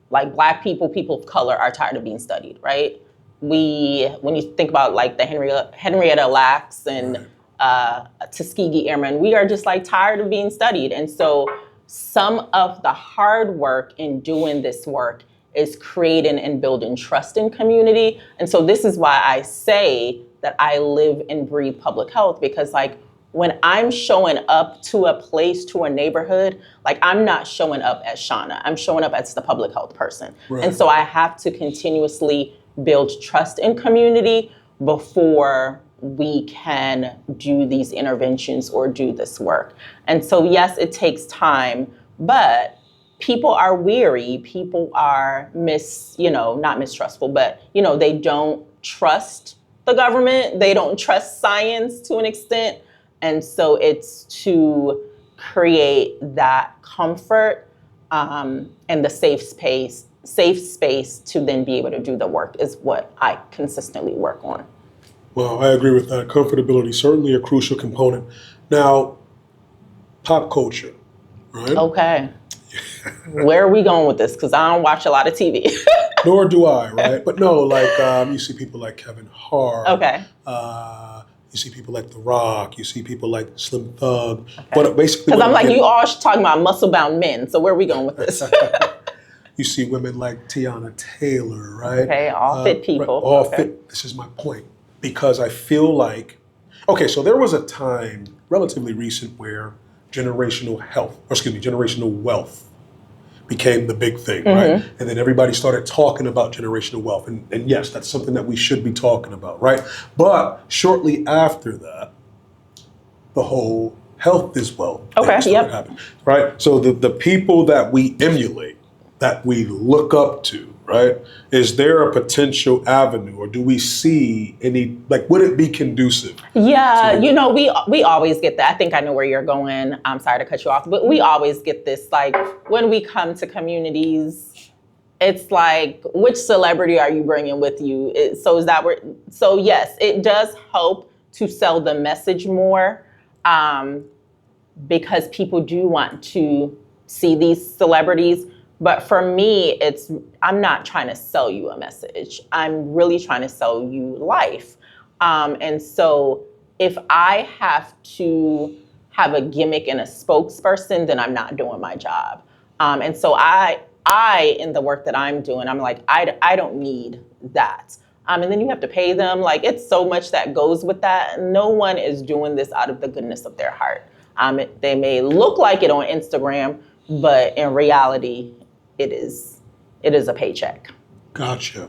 [SPEAKER 3] Black people, people of color are tired of being studied, right? When you think about the Henrietta Lacks and Tuskegee Airmen, we are just tired of being studied. And so some of the hard work in doing this work is creating and building trust in community. And so this is why I say that I live and breathe public health, because when I'm showing up to a place, to a neighborhood, I'm not showing up as Shauna. I'm showing up as the public health person. Right. And so I have to continuously build trust in community before we can do these interventions or do this work. And so, yes, it takes time, but people are weary. People are not mistrustful, but, they don't trust the government. They don't trust science to an extent. And so it's to create that comfort and the safe space to then be able to do the work is what I consistently work on.
[SPEAKER 2] Well, I agree with that. Comfortability is certainly a crucial component. Now, pop culture, right?
[SPEAKER 3] Okay. Where are we going with this? Because I don't watch a lot of TV.
[SPEAKER 2] Nor do I, right? But no, like you see people like Kevin Hart.
[SPEAKER 3] Okay.
[SPEAKER 2] You see people like The Rock. You see people like Slim Thug.
[SPEAKER 3] Okay.
[SPEAKER 2] But basically,
[SPEAKER 3] because I'm like, you all talking about muscle-bound men. So where are we going with this?
[SPEAKER 2] You see women like Tiana Taylor, right?
[SPEAKER 3] Okay, all fit people.
[SPEAKER 2] Right, all
[SPEAKER 3] okay.
[SPEAKER 2] fit. This is my point. Because I feel like, okay, so there was a time, relatively recent, where generational wealth became the big thing, right? And then everybody started talking about generational wealth. And yes, that's something that we should be talking about, right? But shortly after that, the whole health is wealth thing started happening, right? So the people that we emulate, that we look up to, right? Is there a potential avenue, or do we see any, like, would it be conducive?
[SPEAKER 3] Yeah, we always get that. I think I know where you're going. I'm sorry to cut you off, but we always get this, like, when we come to communities, it's like, which celebrity are you bringing with you? So yes, it does help to sell the message more, because people do want to see these celebrities. But for me, I'm not trying to sell you a message. I'm really trying to sell you life. And so if I have to have a gimmick and a spokesperson, then I'm not doing my job. And so I in the work that I'm doing, I'm like, I don't need that. And then you have to pay them. Like, it's so much that goes with that. No one is doing this out of the goodness of their heart. They may look like it on Instagram, but in reality, it is a paycheck.
[SPEAKER 2] Gotcha.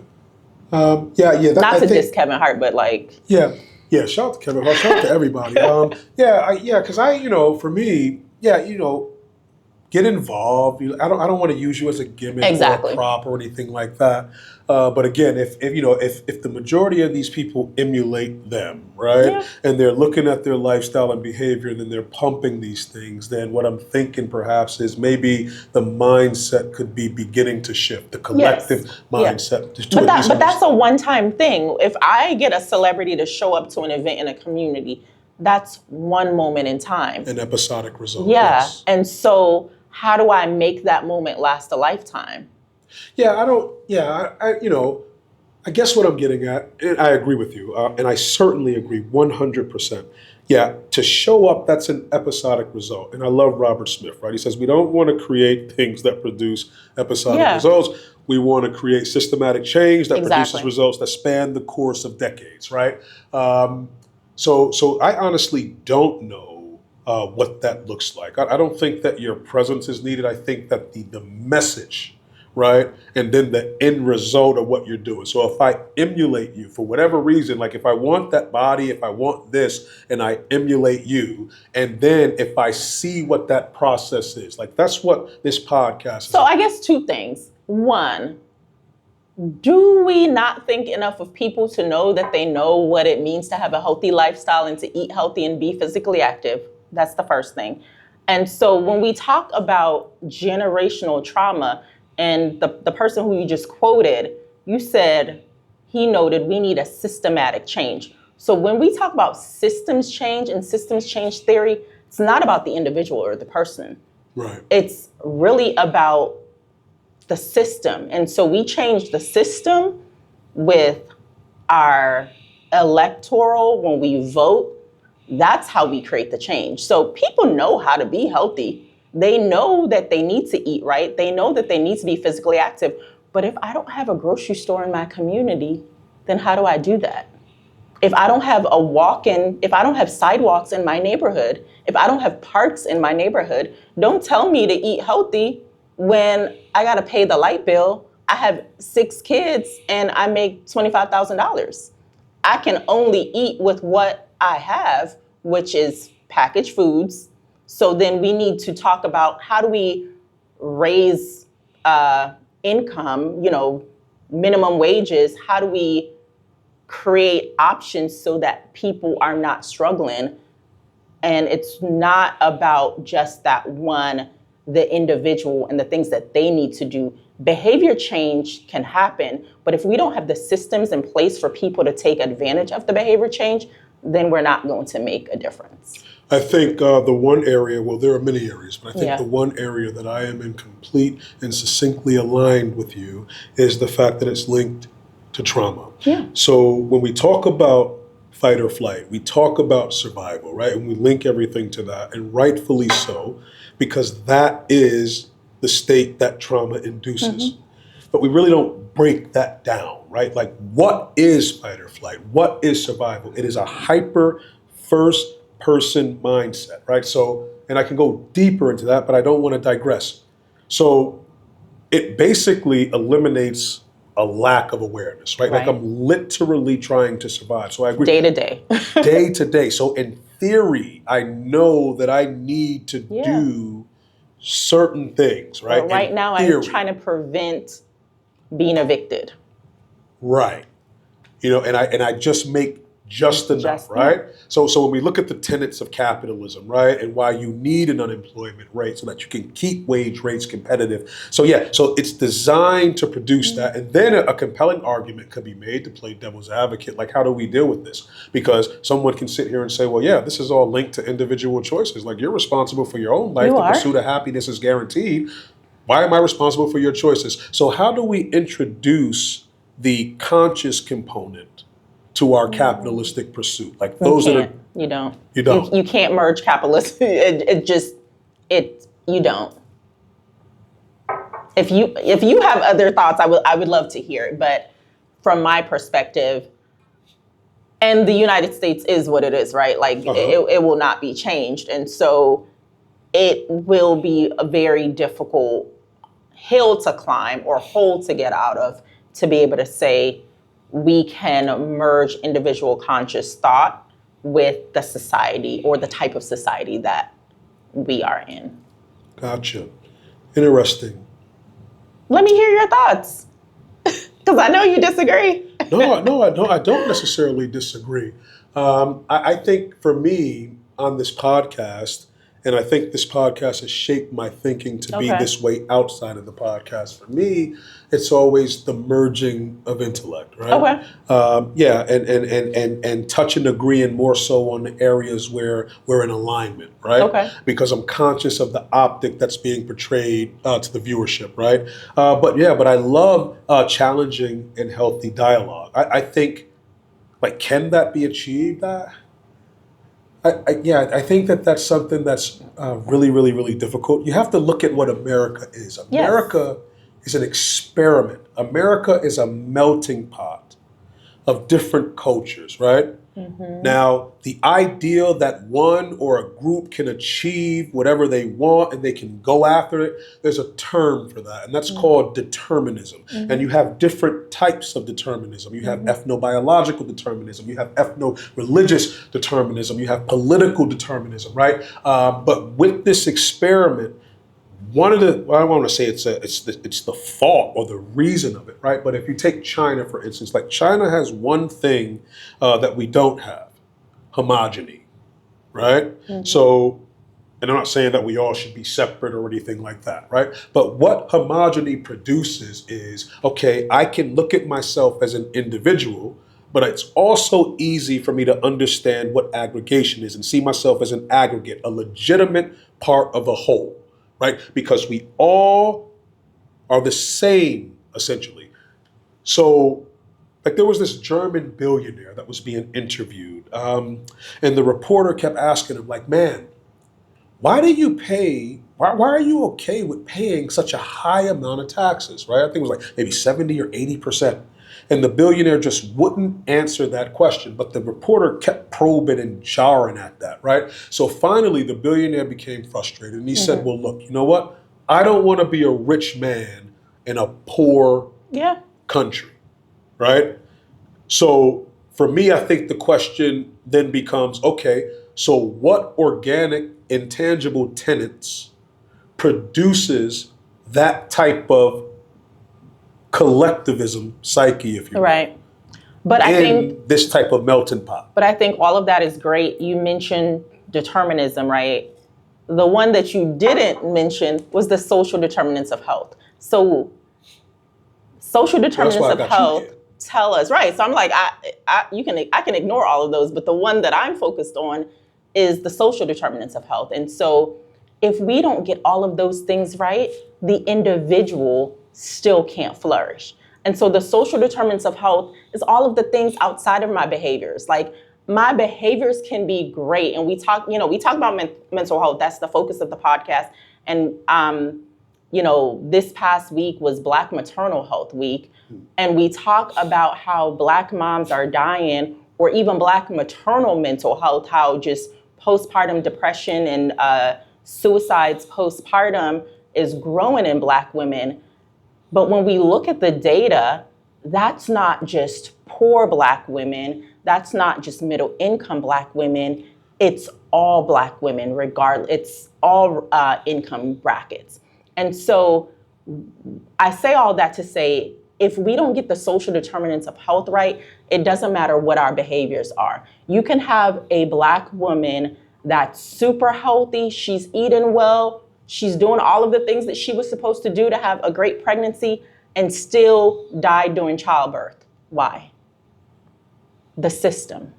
[SPEAKER 2] Yeah.
[SPEAKER 3] Not to diss Kevin Hart, but like.
[SPEAKER 2] Yeah. Shout out to Kevin Hart. Shout out to everybody. Because for me, get involved. I don't want to use you as a gimmick or a prop or anything like that. But again, if the majority of these people emulate them, right, and they're looking at their lifestyle and behavior, and then they're pumping these things, then what I'm thinking perhaps is maybe the mindset could be beginning to shift, the collective mindset.
[SPEAKER 3] But that's a one-time thing. If I get a celebrity to show up to an event in a community, that's one moment in time.
[SPEAKER 2] An episodic result.
[SPEAKER 3] Yeah,
[SPEAKER 2] yes.
[SPEAKER 3] And so how do I make that moment last a lifetime?
[SPEAKER 2] I guess what I'm getting at, and I agree with you, and I certainly agree 100%. Yeah, to show up, that's an episodic result. And I love Robert Smith, right? He says, we don't want to create things that produce episodic results. We want to create systematic change that produces results that span the course of decades, right? So I honestly don't know what that looks like. I don't think that your presence is needed. I think that the message, right? And then the end result of what you're doing. So if I emulate you for whatever reason, like if I want that body, if I want this, and I emulate you, and then if I see what that process is, like that's what this podcast is.
[SPEAKER 3] So I guess two things. One, do we not think enough of people to know that they know what it means to have a healthy lifestyle and to eat healthy and be physically active? That's the first thing. And so when we talk about generational trauma, and the person who you just quoted, you said he noted we need a systematic change. So when we talk about systems change and systems change theory, it's not about the individual or the person.
[SPEAKER 2] Right.
[SPEAKER 3] It's really about the system. And so we changed the system with our electoral, when we vote. That's how we create the change. So people know how to be healthy. They know that they need to eat right. They know that they need to be physically active. But if I don't have a grocery store in my community, then how do I do that? If I don't have if I don't have sidewalks in my neighborhood, if I don't have parks in my neighborhood, don't tell me to eat healthy when I got to pay the light bill. I have 6 kids and I make $25,000. I can only eat with what I have, which is packaged foods. So then we need to talk about how do we raise income, minimum wages. How do we create options so that people are not struggling? And it's not about just that one, the individual and the things that they need to do. Behavior change can happen, but if we don't have the systems in place for people to take advantage of the behavior change, then we're not going to make a difference.
[SPEAKER 2] I think the one area, well, there are many areas, but I think
[SPEAKER 3] Yeah.
[SPEAKER 2] the one area that I am in complete and succinctly aligned with you is the fact that it's linked to trauma.
[SPEAKER 3] Yeah.
[SPEAKER 2] So when we talk about fight or flight, we talk about survival, right? And we link everything to that, and rightfully so, because that is the state that trauma induces. But we really don't break that down, right? Like, what is fight or flight? What is survival? It is a hyper first person mindset, right? So, and I can go deeper into that, but I don't want to digress. So it basically eliminates a lack of awareness, right? Like,
[SPEAKER 3] Right.
[SPEAKER 2] I'm literally trying to survive. So I agree.
[SPEAKER 3] Day to day.
[SPEAKER 2] Day to day. So in theory, I know that I need to
[SPEAKER 3] Yeah.
[SPEAKER 2] do certain things, right?
[SPEAKER 3] But right
[SPEAKER 2] In
[SPEAKER 3] now,
[SPEAKER 2] theory.
[SPEAKER 3] I'm trying to prevent being evicted.
[SPEAKER 2] Right. You know, and I just make just enough,
[SPEAKER 3] Just
[SPEAKER 2] right? So when we look at the tenets of capitalism, right, and why you need an unemployment rate so that you can keep wage rates competitive. So it's designed to produce that. And then a compelling argument could be made to play devil's advocate. Like, how do we deal with this? Because someone can sit here and say, well, yeah, this is all linked to individual choices. Like, you're responsible for your own life.
[SPEAKER 3] You
[SPEAKER 2] The
[SPEAKER 3] are.
[SPEAKER 2] pursuit of happiness is guaranteed. Why am I responsible for your choices? So how do we introduce the conscious component to our capitalistic pursuit? Like, those that are,
[SPEAKER 3] You don't.
[SPEAKER 2] You don't.
[SPEAKER 3] You can't merge capitalism. You don't. If you have other thoughts, I would love to hear it. But from my perspective, and the United States is what it is, right? Like, it will not be changed. And so it will be a very difficult hill to climb or hole to get out of, to be able to say we can merge individual conscious thought with the society or the type of society that we are in.
[SPEAKER 2] Gotcha. Interesting.
[SPEAKER 3] Let me hear your thoughts, because I know you disagree.
[SPEAKER 2] No, I don't necessarily disagree. I think for me on this podcast, and I think this podcast has shaped my thinking to be
[SPEAKER 3] Okay.
[SPEAKER 2] this way outside of the podcast. For me, it's always the merging of intellect, right?
[SPEAKER 3] Okay.
[SPEAKER 2] And touch and agreeing more so on the areas where we're in alignment, right?
[SPEAKER 3] Okay.
[SPEAKER 2] Because I'm conscious of the optic that's being portrayed to the viewership, right? But I love challenging and healthy dialogue. I think, like, can that be achieved? I think that's something that's really, really, really difficult. You have to look at what America is. America is an experiment. America is a melting pot of different cultures, right? Now, the ideal that one or a group can achieve whatever they want and they can go after it, there's a term for that, and that's called determinism. And you have different types of determinism. You have ethnobiological determinism, you have ethno-religious determinism, you have political determinism, right? But with this experiment, one of the, well, I don't want to say it's the fault or the reason of it, right? But if you take China, for instance, like, China has one thing that we don't have: homogeny, right? So, and I'm not saying that we all should be separate or anything like that, right? But what homogeny produces is, okay, I can look at myself as an individual, but it's also easy for me to understand what aggregation is and see myself as an aggregate, a legitimate part of a whole. Right? Because we all are the same, essentially. So, like, there was this German billionaire that was being interviewed, and the reporter kept asking him, like, man, why are you okay with paying such a high amount of taxes, right? I think it was like maybe 70 or 80%. And the billionaire just wouldn't answer that question, but the reporter kept probing and jarring at that, right? So finally, the billionaire became frustrated, and he said, well, look, you know what? I don't want to be a rich man in a poor country, right? So for me, I think the question then becomes, okay, so what organic, intangible tenets produces that type of collectivism psyche, if you will,
[SPEAKER 3] Right. But I think
[SPEAKER 2] this type of melting pot?
[SPEAKER 3] But I think all of that is great. You mentioned determinism, right? The one that you didn't mention was the social determinants of health. So social determinants of health tell us, right? So I'm like, I can ignore all of those, but the one that I'm focused on is the social determinants of health. And so if we don't get all of those things right, the individual still can't flourish. And so the social determinants of health is all of the things outside of my behaviors. Like my behaviors can be great. And we talk about mental health. That's the focus of the podcast. And, this past week was Black Maternal Health Week. And we talk about how Black moms are dying, or even Black maternal mental health, how just postpartum depression and suicides postpartum is growing in Black women. But when we look at the data, that's not just poor Black women, that's not just middle income Black women, it's all Black women, regardless, it's all income brackets. And so I say all that to say, if we don't get the social determinants of health right, it doesn't matter what our behaviors are. You can have a Black woman that's super healthy, she's eating well, she's doing all of the things that she was supposed to do to have a great pregnancy, and still die during childbirth. Why? The system.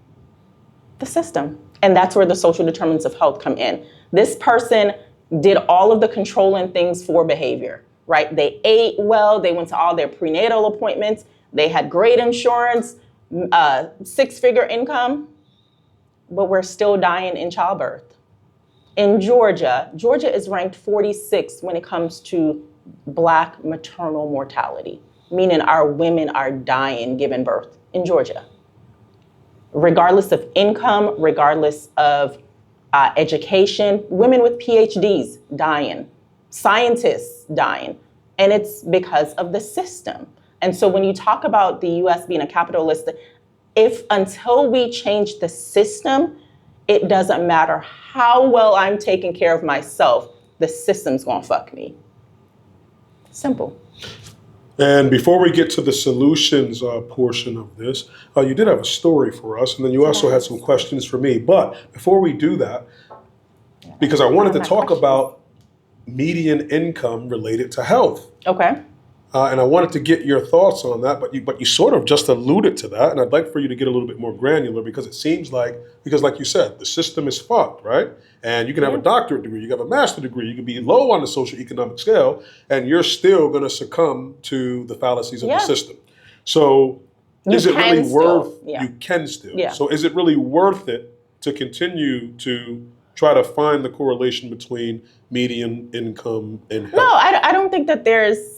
[SPEAKER 3] The system. And that's where the social determinants of health come in. This person did all of the controlling things for behavior, right? They ate well, they went to all their prenatal appointments, they had great insurance, 6-figure income, but we're still dying in childbirth. In Georgia is ranked 46 when it comes to Black maternal mortality, meaning our women are dying giving birth in Georgia. Regardless of income, regardless of education, women with PhDs dying, scientists dying, and it's because of the system. And so when you talk about the US being a capitalist, until we change the system, it doesn't matter how well I'm taking care of myself, the system's gonna fuck me. Simple.
[SPEAKER 2] And before we get to the solutions portion of this, you did have a story for us, and then you also had some questions for me. But before we do that, because I wanted to talk about median income related to health.
[SPEAKER 3] Okay.
[SPEAKER 2] And I wanted to get your thoughts on that, but you sort of just alluded to that, and I'd like for you to get a little bit more granular, because it seems like you said, the system is fucked, right? And you can have a doctorate degree, you can have a master's degree, you can be low on the social economic scale, and you're still going to succumb to the fallacies of the system. So is it really worth, you can still. Yeah. So is it really worth it to continue to try to find the correlation between median income and health?
[SPEAKER 3] No, I don't think that there's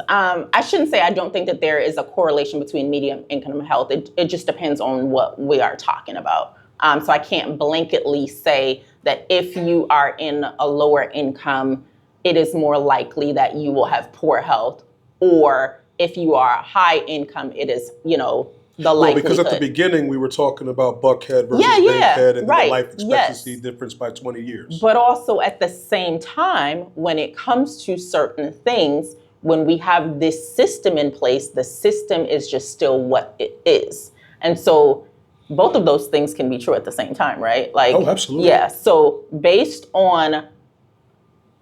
[SPEAKER 3] I shouldn't say I don't think that there is a correlation between median income and health. It just depends on what we are talking about. So I can't blanketly say that if you are in a lower income, it is more likely that you will have poor health, or if you are high income, it is, the likelihood.
[SPEAKER 2] Because at the beginning we were talking about buckhead versus bankhead and the life expectancy difference by 20 years.
[SPEAKER 3] But also at the same time, when it comes to certain things, when we have this system in place, the system is just still what it is. And so both of those things can be true at the same time, right?
[SPEAKER 2] Oh, absolutely.
[SPEAKER 3] Yeah. So based on,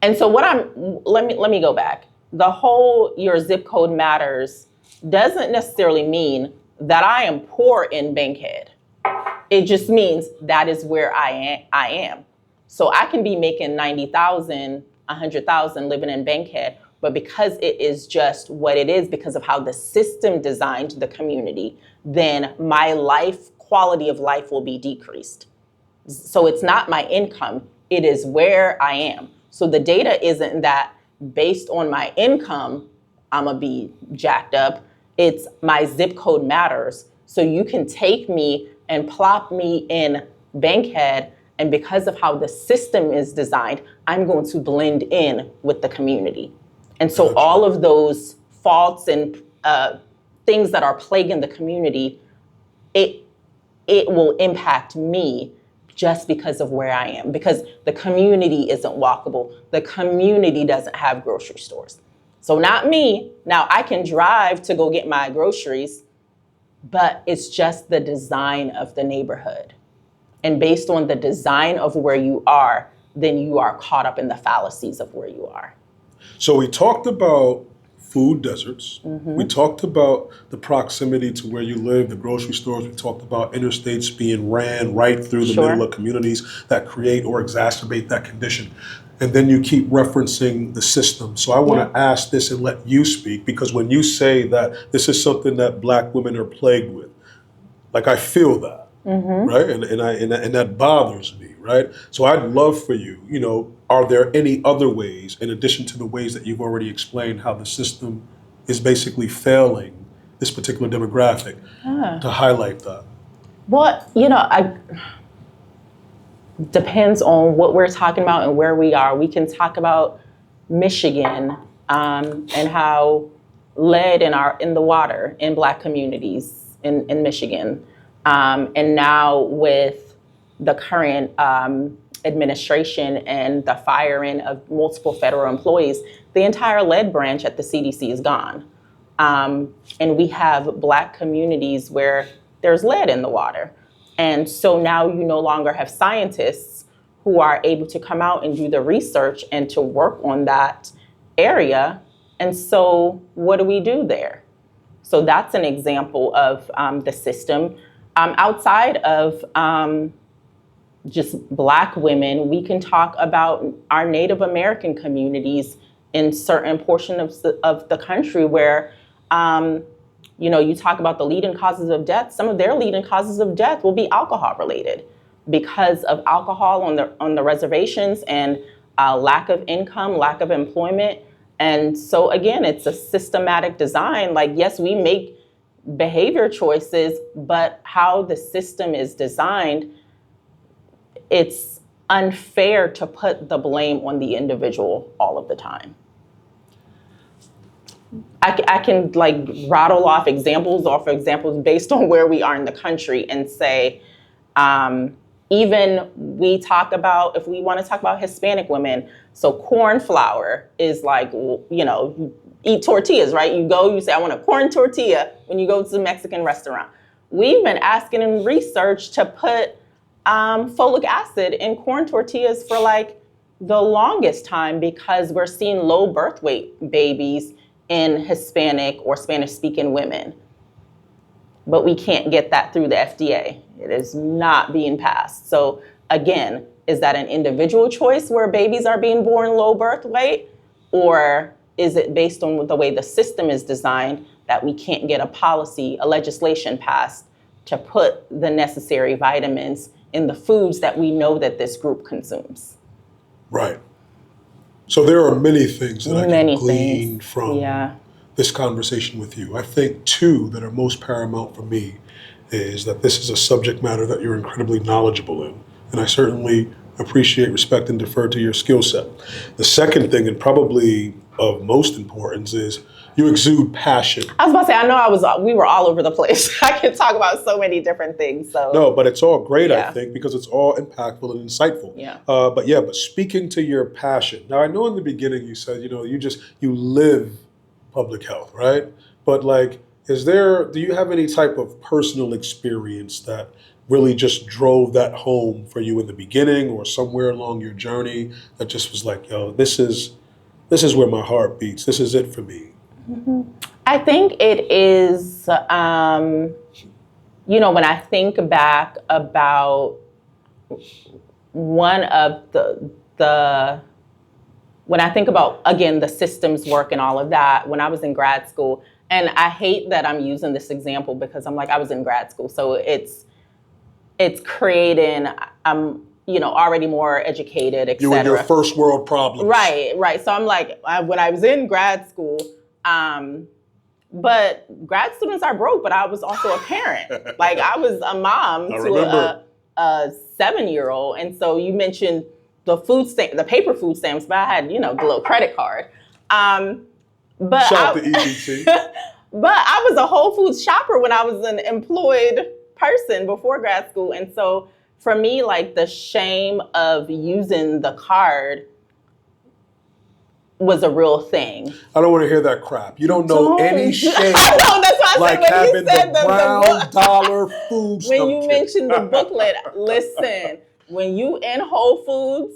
[SPEAKER 3] and so let me go back. The whole your zip code matters doesn't necessarily mean that I am poor in Bankhead. It just means that is where I am. So I can be making 90,000, 100,000 living in Bankhead, but because it is just what it is, because of how the system designed the community, then my quality of life will be decreased. So it's not my income, it is where I am. So the data isn't that based on my income, I'm gonna be jacked up. It's my zip code matters. So you can take me and plop me in Bankhead, and because of how the system is designed, I'm going to blend in with the community. And so all of those faults and things that are plaguing the community, it will impact me just because of where I am, because the community isn't walkable. The community doesn't have grocery stores. So not me. Now I can drive to go get my groceries, but it's just the design of the neighborhood. And based on the design of where you are, then you are caught up in the fallacies of where you are.
[SPEAKER 2] So we talked about food deserts. We talked about the proximity to where you live, the grocery stores. We talked about interstates being ran right through the middle of communities that create or exacerbate that condition. And then you keep referencing the system. So I want to ask this and let you speak, because when you say that this is something that Black women are plagued with, like I feel that, right? And that bothers me, right? So I'd love for you, are there any other ways, in addition to the ways that you've already explained, how the system is basically failing this particular demographic, to highlight that?
[SPEAKER 3] Well, depends on what we're talking about and where we are. We can talk about Michigan and how lead in the water in Black communities in Michigan. And now with the current administration and the firing of multiple federal employees, the entire lead branch at the CDC is gone. And we have Black communities where there's lead in the water. And so now you no longer have scientists who are able to come out and do the research and to work on that area. And so what do we do there? So that's an example of the system. Outside of just Black women, we can talk about our Native American communities in certain portions of the country where, you talk about the leading causes of death. Some of their leading causes of death will be alcohol related because of alcohol on the reservations and lack of income, lack of employment. And so again, it's a systematic design. Like, yes, we make behavior choices, but how the system is designed, it's unfair to put the blame on the individual all of the time. I can rattle off examples based on where we are in the country and say, even if we want to talk about Hispanic women, so corn flour is you eat tortillas, right? You say, I want a corn tortilla when you go to the Mexican restaurant. We've been asking in research to put folic acid in corn tortillas for the longest time because we're seeing low birth weight babies in Hispanic or Spanish-speaking women. But we can't get that through the FDA. It is not being passed. So again, is that an individual choice where babies are being born low birth weight? Or is it based on the way the system is designed that we can't get a legislation passed to put the necessary vitamins in the foods that we know that this group consumes?
[SPEAKER 2] Right. So there are many things that I can glean from this conversation with you. I think two that are most paramount for me is that this is a subject matter that you're incredibly knowledgeable in. And I certainly appreciate, respect, and defer to your skill set. The second thing, and probably of most importance, is you exude passion.
[SPEAKER 3] I was about to say, I know we were all over the place. I can talk about so many different things. So
[SPEAKER 2] no, but it's all great, I think, because it's all impactful and insightful.
[SPEAKER 3] Yeah.
[SPEAKER 2] But speaking to your passion. Now, I know in the beginning you said, you live public health, right? But do you have any type of personal experience that really just drove that home for you in the beginning or somewhere along your journey that just was like, this is where my heart beats. This is it for me.
[SPEAKER 3] Mm-hmm. I think it is, when I think back about one of when I think about, again, the systems work and all of that, when I was in grad school, and I hate that I'm using this example because I'm I was in grad school. So it's creating, I'm, already more educated, et cetera.
[SPEAKER 2] You and your first world problems.
[SPEAKER 3] Right. So I'm when I was in grad school, but grad students are broke, but I was also a parent. I was a mom to a 7-year-old. And so you mentioned the paper food stamps, but I had, the little credit card. But
[SPEAKER 2] shout out to EBT.
[SPEAKER 3] But I was a Whole Foods shopper when I was an employed person before grad school. And so for me, the shame of using the card was a real thing.
[SPEAKER 2] I don't want to hear that crap. You don't know any shame.
[SPEAKER 3] I know, that's why I
[SPEAKER 2] like
[SPEAKER 3] said when
[SPEAKER 2] having
[SPEAKER 3] you said
[SPEAKER 2] the brown
[SPEAKER 3] book,
[SPEAKER 2] dollar food
[SPEAKER 3] when you
[SPEAKER 2] kit.
[SPEAKER 3] mentioned the booklet, listen, when you in Whole Foods,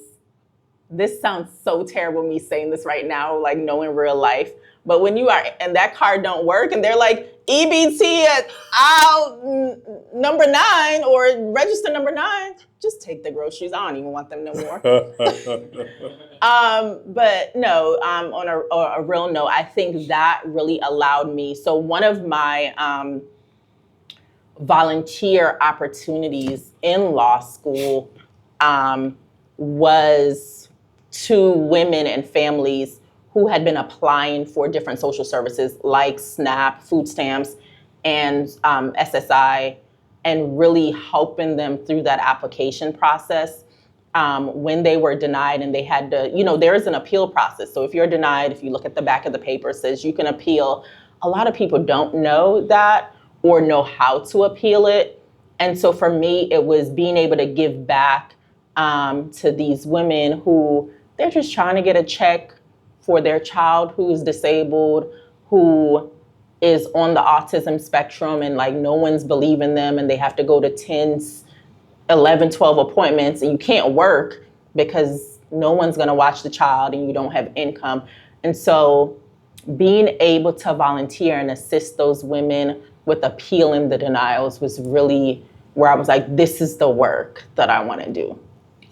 [SPEAKER 3] this sounds so terrible me saying this right now, like knowing real life. But when you are, and that card don't work, and they're like, EBT at aisle number 9 or register number 9, just take the groceries. I don't even want them no more. But no, on a real note, I think that really allowed me. So one of my volunteer opportunities in law school was to women and families who had been applying for different social services like SNAP, food stamps, and SSI, and really helping them through that application process. When they were denied and they had to, there is an appeal process. So if you're denied, if you look at the back of the paper, it says you can appeal. A lot of people don't know that or know how to appeal it. And so for me, it was being able to give back to these women who they're just trying to get a check for their child who's disabled, who is on the autism spectrum, and like no one's believing them, and they have to go to 10, 11, 12 appointments, and you can't work because no one's going to watch the child and you don't have income. And so being able to volunteer and assist those women with appealing the denials was really where I was like, this is the work that I want to do.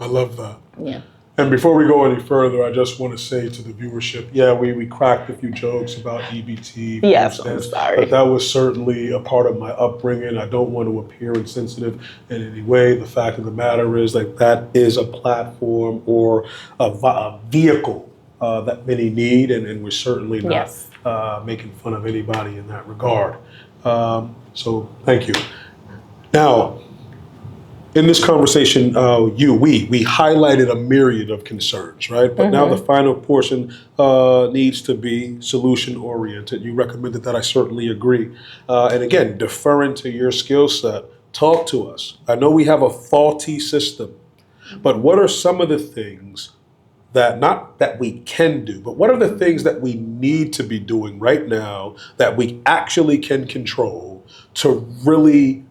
[SPEAKER 2] I love that.
[SPEAKER 3] Yeah.
[SPEAKER 2] And before we go any further, I just want to say to the viewership, yeah, we cracked a few jokes about EBT.
[SPEAKER 3] Yes, I'm sorry.
[SPEAKER 2] But that was certainly a part of my upbringing. I don't want to appear insensitive in any way. The fact of the matter is, like, that is a platform or a vehicle that many need, and we're certainly not making fun of anybody in that regard. So thank you. Now, in this conversation, we highlighted a myriad of concerns, right? But now the final portion needs to be solution-oriented. You recommended that. I certainly agree. And again, deferring to your skill set, talk to us. I know we have a faulty system, but what are some of the things that, not that we can do, but what are the things that we need to be doing right now that we actually can control to really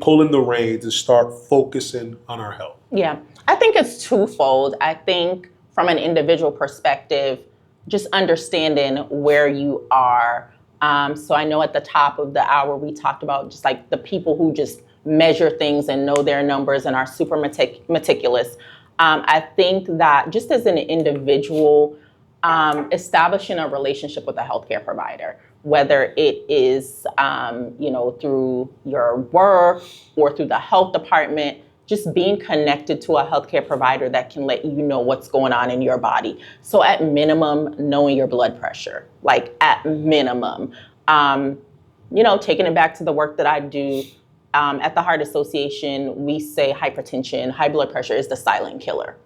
[SPEAKER 2] pull in the reins and start focusing on our health?
[SPEAKER 3] Yeah, I think it's twofold. I think from an individual perspective, just understanding where you are. So I know at the top of the hour, we talked about just like the people who just measure things and know their numbers and are super meticulous. I think that just as an individual, establishing a relationship with a healthcare provider, whether it is, through your work or through the health department, just being connected to a healthcare provider that can let you know what's going on in your body. So at minimum, knowing your blood pressure, like at minimum, taking it back to the work that I do, at the Heart Association, we say hypertension, high blood pressure is the silent killer.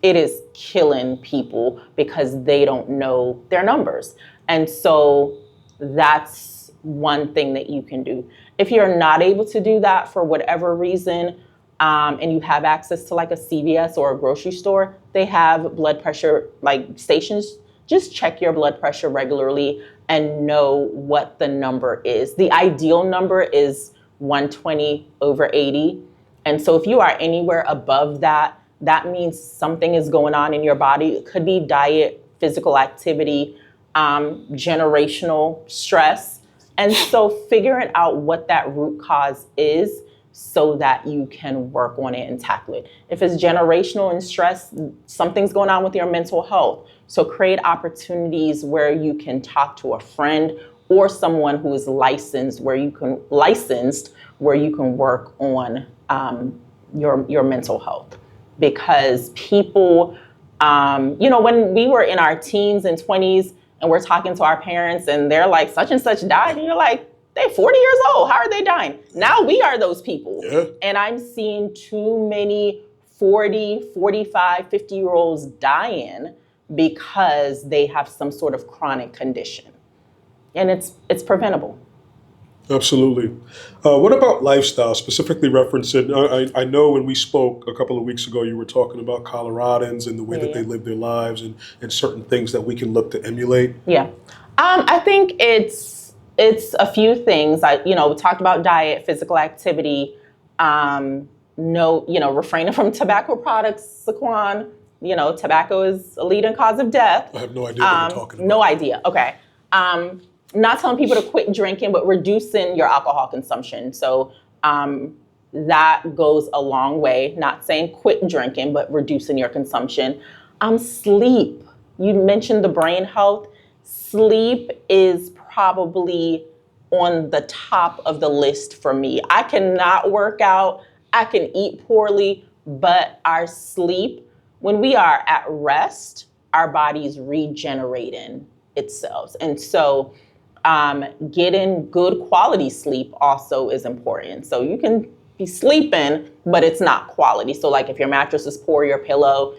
[SPEAKER 3] It is killing people because they don't know their numbers. And so that's one thing that you can do. If you're not able to do that for whatever reason, and you have access to like a CVS or a grocery store, they have blood pressure like stations. Just check your blood pressure regularly and know what the number is. The ideal number is 120/80. And so if you are anywhere above that, that means something is going on in your body. It could be diet, physical activity, generational stress. And so figuring out what that root cause is so that you can work on it and tackle it. If it's generational and stress, something's going on with your mental health. So create opportunities where you can talk to a friend or someone who is licensed where you can work on your mental health. Because people, when we were in our teens and 20s and we're talking to our parents and they're like, such and such died, and you're like, they're 40 years old. How are they dying? Now we are those people. Yeah. And I'm seeing too many 40, 45, 50-year-olds dying because they have some sort of chronic condition. And it's preventable.
[SPEAKER 2] Absolutely. What about lifestyle, specifically referencing? I know when we spoke a couple of weeks ago, you were talking about Coloradans and the way that they
[SPEAKER 3] Yeah.
[SPEAKER 2] live their lives and certain things that we can look to emulate.
[SPEAKER 3] Yeah. I think it's a few things. We talked about diet, physical activity, no, refraining from tobacco products, Saquon. Tobacco is a leading cause of death.
[SPEAKER 2] I have no idea what you're talking about.
[SPEAKER 3] No idea. Okay. Not telling people to quit drinking, but reducing your alcohol consumption. So that goes a long way. Not saying quit drinking, but reducing your consumption. Sleep. You mentioned the brain health. Sleep is probably on the top of the list for me. I cannot work out. I can eat poorly, but our sleep, when we are at rest, our body's regenerating itself. And so getting good quality sleep also is important. So you can be sleeping, but it's not quality. So like if your mattress is poor, your pillow,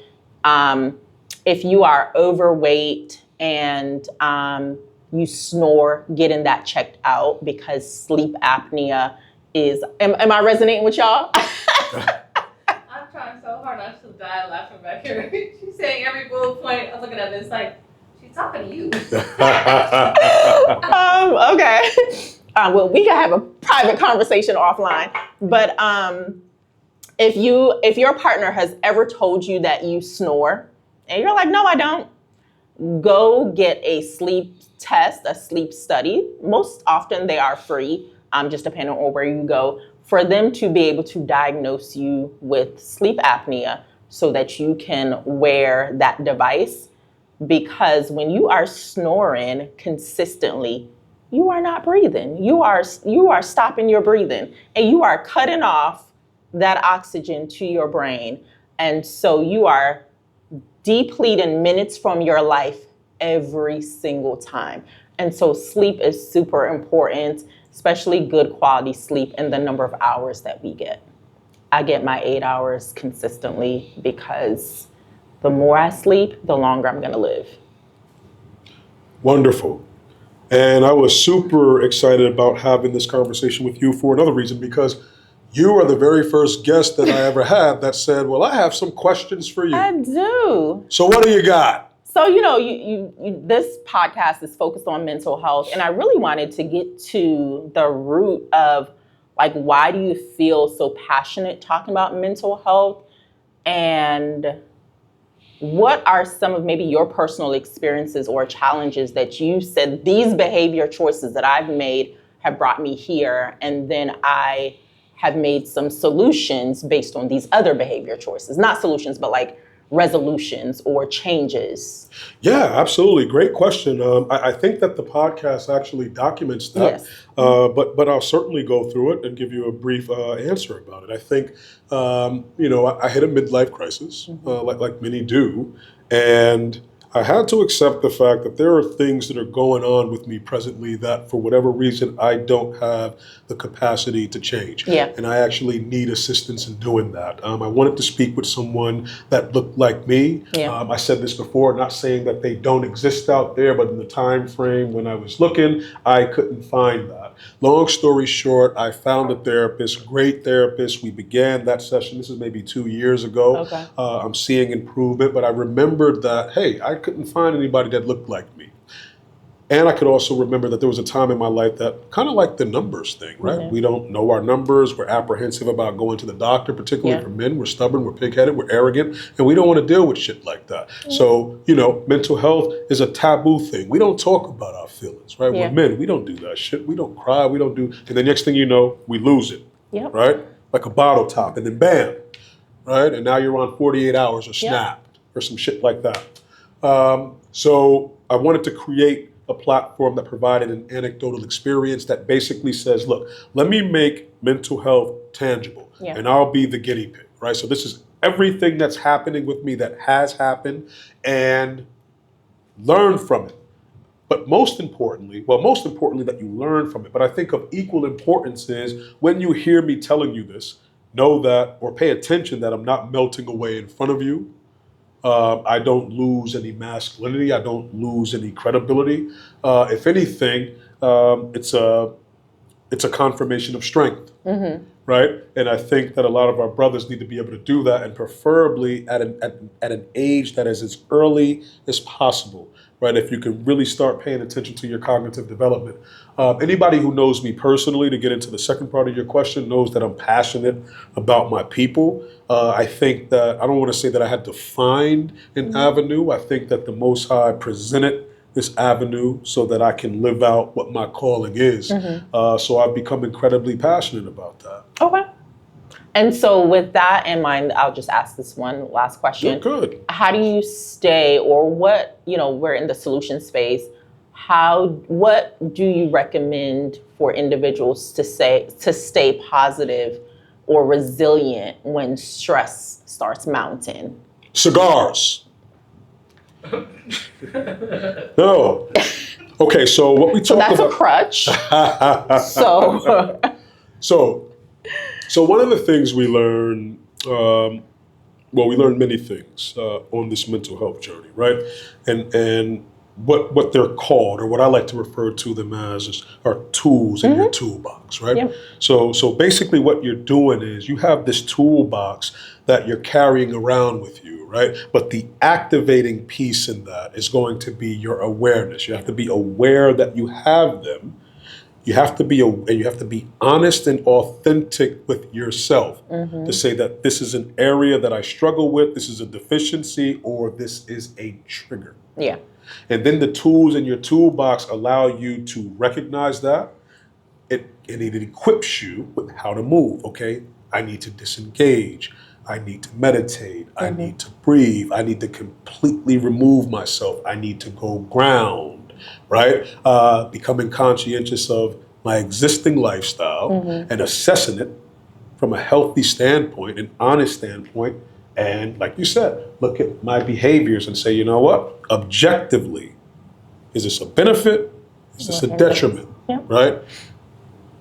[SPEAKER 3] if you are overweight and you snore, getting that checked out, because sleep apnea is, am I resonating with y'all?
[SPEAKER 4] I'm trying so hard not to die laughing back here. She's saying every bullet point. I'm looking at this like, she's talking to you.
[SPEAKER 3] Okay. Well, we can have a private conversation offline. But if your partner has ever told you that you snore, and you're like, no, I don't, go get a sleep test, a sleep study. Most often they are free, just depending on where you go, for them to be able to diagnose you with sleep apnea so that you can wear that device. Because when you are snoring consistently, you are not breathing. You are stopping your breathing, and you are cutting off that oxygen to your brain. And so you are depleting minutes from your life every single time. And so sleep is super important, especially good quality sleep and the number of hours that we get. I get my 8 hours consistently because the more I sleep, the longer I'm going to live.
[SPEAKER 2] Wonderful. And I was super excited about having this conversation with you for another reason, because you are the very first guest that I ever had that said, well, I have some questions for you.
[SPEAKER 3] I do.
[SPEAKER 2] So what do you got?
[SPEAKER 3] So, this podcast is focused on mental health, and I really wanted to get to the root of, like, why do you feel so passionate talking about mental health, and what are some of maybe your personal experiences or challenges that you said, these behavior choices that I've made have brought me here, and then I have made some solutions based on these other behavior choices. Not solutions, but like resolutions or changes.
[SPEAKER 2] Yeah, absolutely. Great question. I think that the podcast actually documents that,
[SPEAKER 3] Yes.
[SPEAKER 2] but I'll certainly go through it and give you a brief answer about it. I think, I hit a midlife crisis, like many do, and I had to accept the fact that there are things that are going on with me presently that, for whatever reason, I don't have the capacity to change.
[SPEAKER 3] Yeah.
[SPEAKER 2] And I actually need assistance in doing that. I wanted to speak with someone that looked like me.
[SPEAKER 3] Yeah.
[SPEAKER 2] I said this before, not saying that they don't exist out there, but in the time frame when I was looking, I couldn't find that. Long story short, I found a therapist, great therapist. We began that session. This is maybe 2 years ago.
[SPEAKER 3] Okay.
[SPEAKER 2] I'm seeing improvement, but I remembered that, hey, I couldn't find anybody that looked like me. And I could also remember that there was a time in my life that kind of like the numbers thing, right?
[SPEAKER 3] Yeah.
[SPEAKER 2] We don't know our numbers. We're apprehensive about going to the doctor, particularly
[SPEAKER 3] Yeah.
[SPEAKER 2] for men. We're stubborn, we're pig-headed, we're arrogant, and we don't want to deal with shit like that. So, mental health is a taboo thing. We don't talk about our feelings, right?
[SPEAKER 3] Yeah.
[SPEAKER 2] We're men. We don't do that shit. We don't cry. We don't do, and the next thing you know, we lose it,
[SPEAKER 3] Yep.
[SPEAKER 2] right? Like a bottle top, and then bam, right? And now you're on 48 hours or snapped or some shit like that. So I wanted to create a platform that provided an anecdotal experience that basically says, look, let me make mental health tangible,
[SPEAKER 3] Yeah.
[SPEAKER 2] and I'll be the guinea pig, right? So this is everything that's happening with me that has happened, and learn from it. But most importantly that you learn from it, but I think of equal importance is when you hear me telling you this, know that, or pay attention that I'm not melting away in front of you. I don't lose any masculinity. I don't lose any credibility. If anything, it's it's a confirmation of strength, right? And I think that a lot of our brothers need to be able to do that, and preferably at an age that is as early as possible, right? If you can really start paying attention to your cognitive development. Anybody who knows me personally, to get into the second part of your question, knows that I'm passionate about my people. I think that, I don't want to say that I had to find an avenue. I think that the Most High presented this avenue so that I can live out what my calling is. So I've become incredibly passionate about that.
[SPEAKER 3] Okay. And so with that in mind, I'll just ask this one last question.
[SPEAKER 2] Good.
[SPEAKER 3] How do you stay, or what, we're in the solution space, what do you recommend for individuals to stay positive or resilient when stress starts mounting?
[SPEAKER 2] Cigars. No. Okay, so what we talk
[SPEAKER 3] That's
[SPEAKER 2] about.
[SPEAKER 3] a crutch.
[SPEAKER 2] So one of the things we learn, we learn many things on this mental health journey, right? And what they're called, or what I like to refer to them as, are tools in your toolbox, right?
[SPEAKER 3] Yep.
[SPEAKER 2] So basically what you're doing is you have this toolbox that you're carrying around with you, right? But the activating piece in that is going to be your awareness. You have to be aware that you have them. You have to be honest and authentic with yourself to say that this is an area that I struggle with, this is a deficiency, or this is a trigger.
[SPEAKER 3] Yeah.
[SPEAKER 2] And then the tools in your toolbox allow you to recognize that. It equips you with how to move. Okay, I need to disengage. I need to meditate. I need to breathe. I need to completely remove myself. I need to go ground, right? Becoming conscientious of my existing lifestyle and assessing it from a healthy standpoint, an honest standpoint. And like you said, look at my behaviors and say, you know what? Objectively, is this a benefit? Is this a detriment?
[SPEAKER 3] Yeah.
[SPEAKER 2] Right?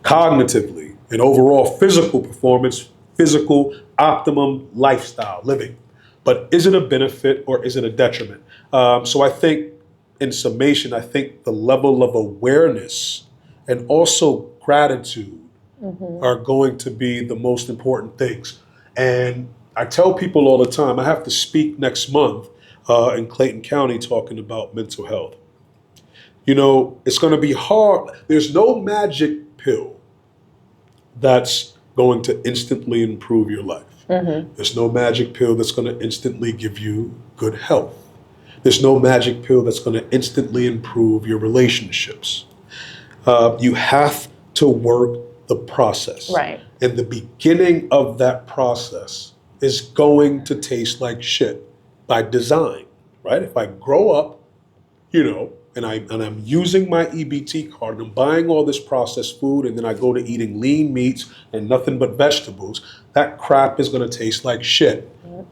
[SPEAKER 2] Cognitively and overall physical performance, physical optimum lifestyle living. But is it a benefit or is it a detriment? So I think, in summation, I think the level of awareness and also gratitude are going to be the most important things. And I tell people all the time, I have to speak next month in Clayton County talking about mental health. It's going to be hard. There's no magic pill that's going to instantly improve your life. There's no magic pill that's going to instantly give you good health. There's no magic pill that's going to instantly improve your relationships. You have to work the process.
[SPEAKER 3] Right.
[SPEAKER 2] And the beginning of that process is going to taste like shit by design, right? If I grow up, and I'm using my EBT card, and I'm buying all this processed food, and then I go to eating lean meats and nothing but vegetables, that crap is going to taste like shit.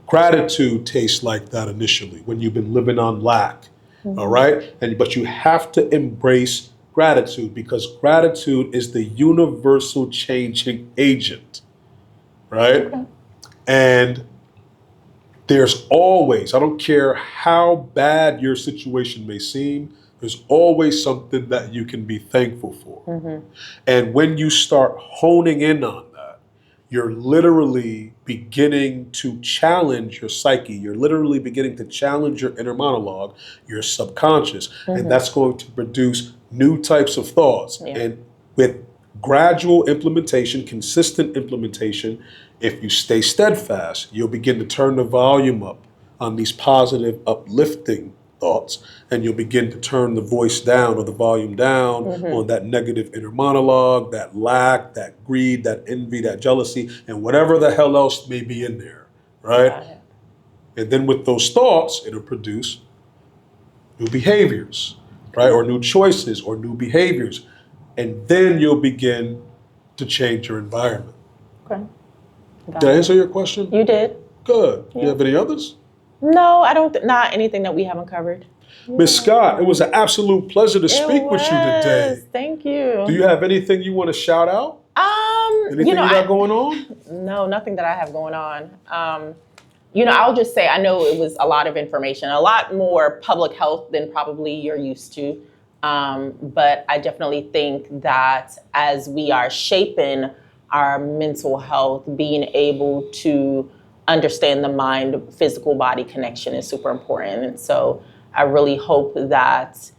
[SPEAKER 2] Gratitude tastes like that initially when you've been living on lack, all right? But you have to embrace gratitude, because gratitude is the universal changing agent, right? Okay. And there's always, I don't care how bad your situation may seem, there's always something that you can be thankful for. And when you start honing in on that, you're literally beginning to challenge your psyche. You're literally beginning to challenge your inner monologue, your subconscious. And that's going to produce new types of thoughts. Yeah. And with gradual implementation, consistent implementation, if you stay steadfast, you'll begin to turn the volume up on these positive, uplifting thoughts, and you'll begin to turn the voice down, or the volume down, on that negative inner monologue, that lack, that greed, that envy, that jealousy, and whatever the hell else may be in there, right? And then with those thoughts, it'll produce new behaviors, right? Or new choices or new behaviors. And then you'll begin to change your environment.
[SPEAKER 3] Okay.
[SPEAKER 2] Did I answer your question?
[SPEAKER 3] You did.
[SPEAKER 2] Good.
[SPEAKER 3] Yeah.
[SPEAKER 2] You have any others?
[SPEAKER 3] No, I don't. Not anything that we haven't covered.
[SPEAKER 2] Miss Scott, it was an absolute pleasure to speak with you today.
[SPEAKER 3] Thank you.
[SPEAKER 2] Do you have anything you want to shout out? Anything you got going on?
[SPEAKER 3] No, nothing that I have going on. I'll just say, I know it was a lot of information, a lot more public health than probably you're used to. But I definitely think that as we are shaping our mental health, being able to understand the mind physical body connection is super important. And so I really hope that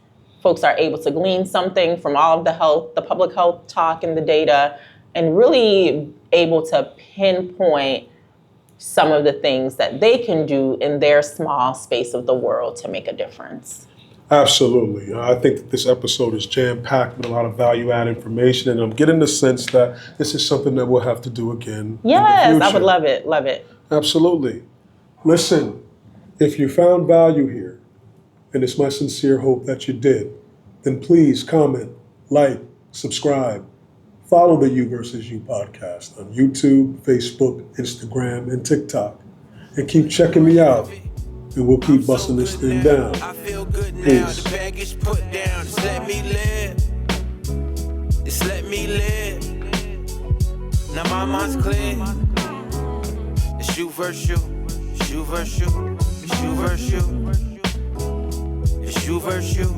[SPEAKER 3] folks are able to glean something from all of the public health talk and the data, and really able to pinpoint some of the things that they can do in their small space of the world to make a difference.
[SPEAKER 2] Absolutely. I think that this episode is jam-packed with a lot of value-add information, and I'm getting the sense that this is something that we'll have to do again in the
[SPEAKER 3] Yes, I would
[SPEAKER 2] future.
[SPEAKER 3] love it.
[SPEAKER 2] Absolutely. Listen, if you found value here, and it's my sincere hope that you did, then please comment, like, subscribe, follow the You versus You podcast on YouTube, Facebook, Instagram, and TikTok. And keep checking me out, and we'll keep busting this thing down.
[SPEAKER 1] I feel good now.
[SPEAKER 2] Peace.
[SPEAKER 1] The baggage put down. Just let me live. Just let me live. Now my mind's clear. It's you versus you. It's you versus you. It's you versus you. It's you versus you.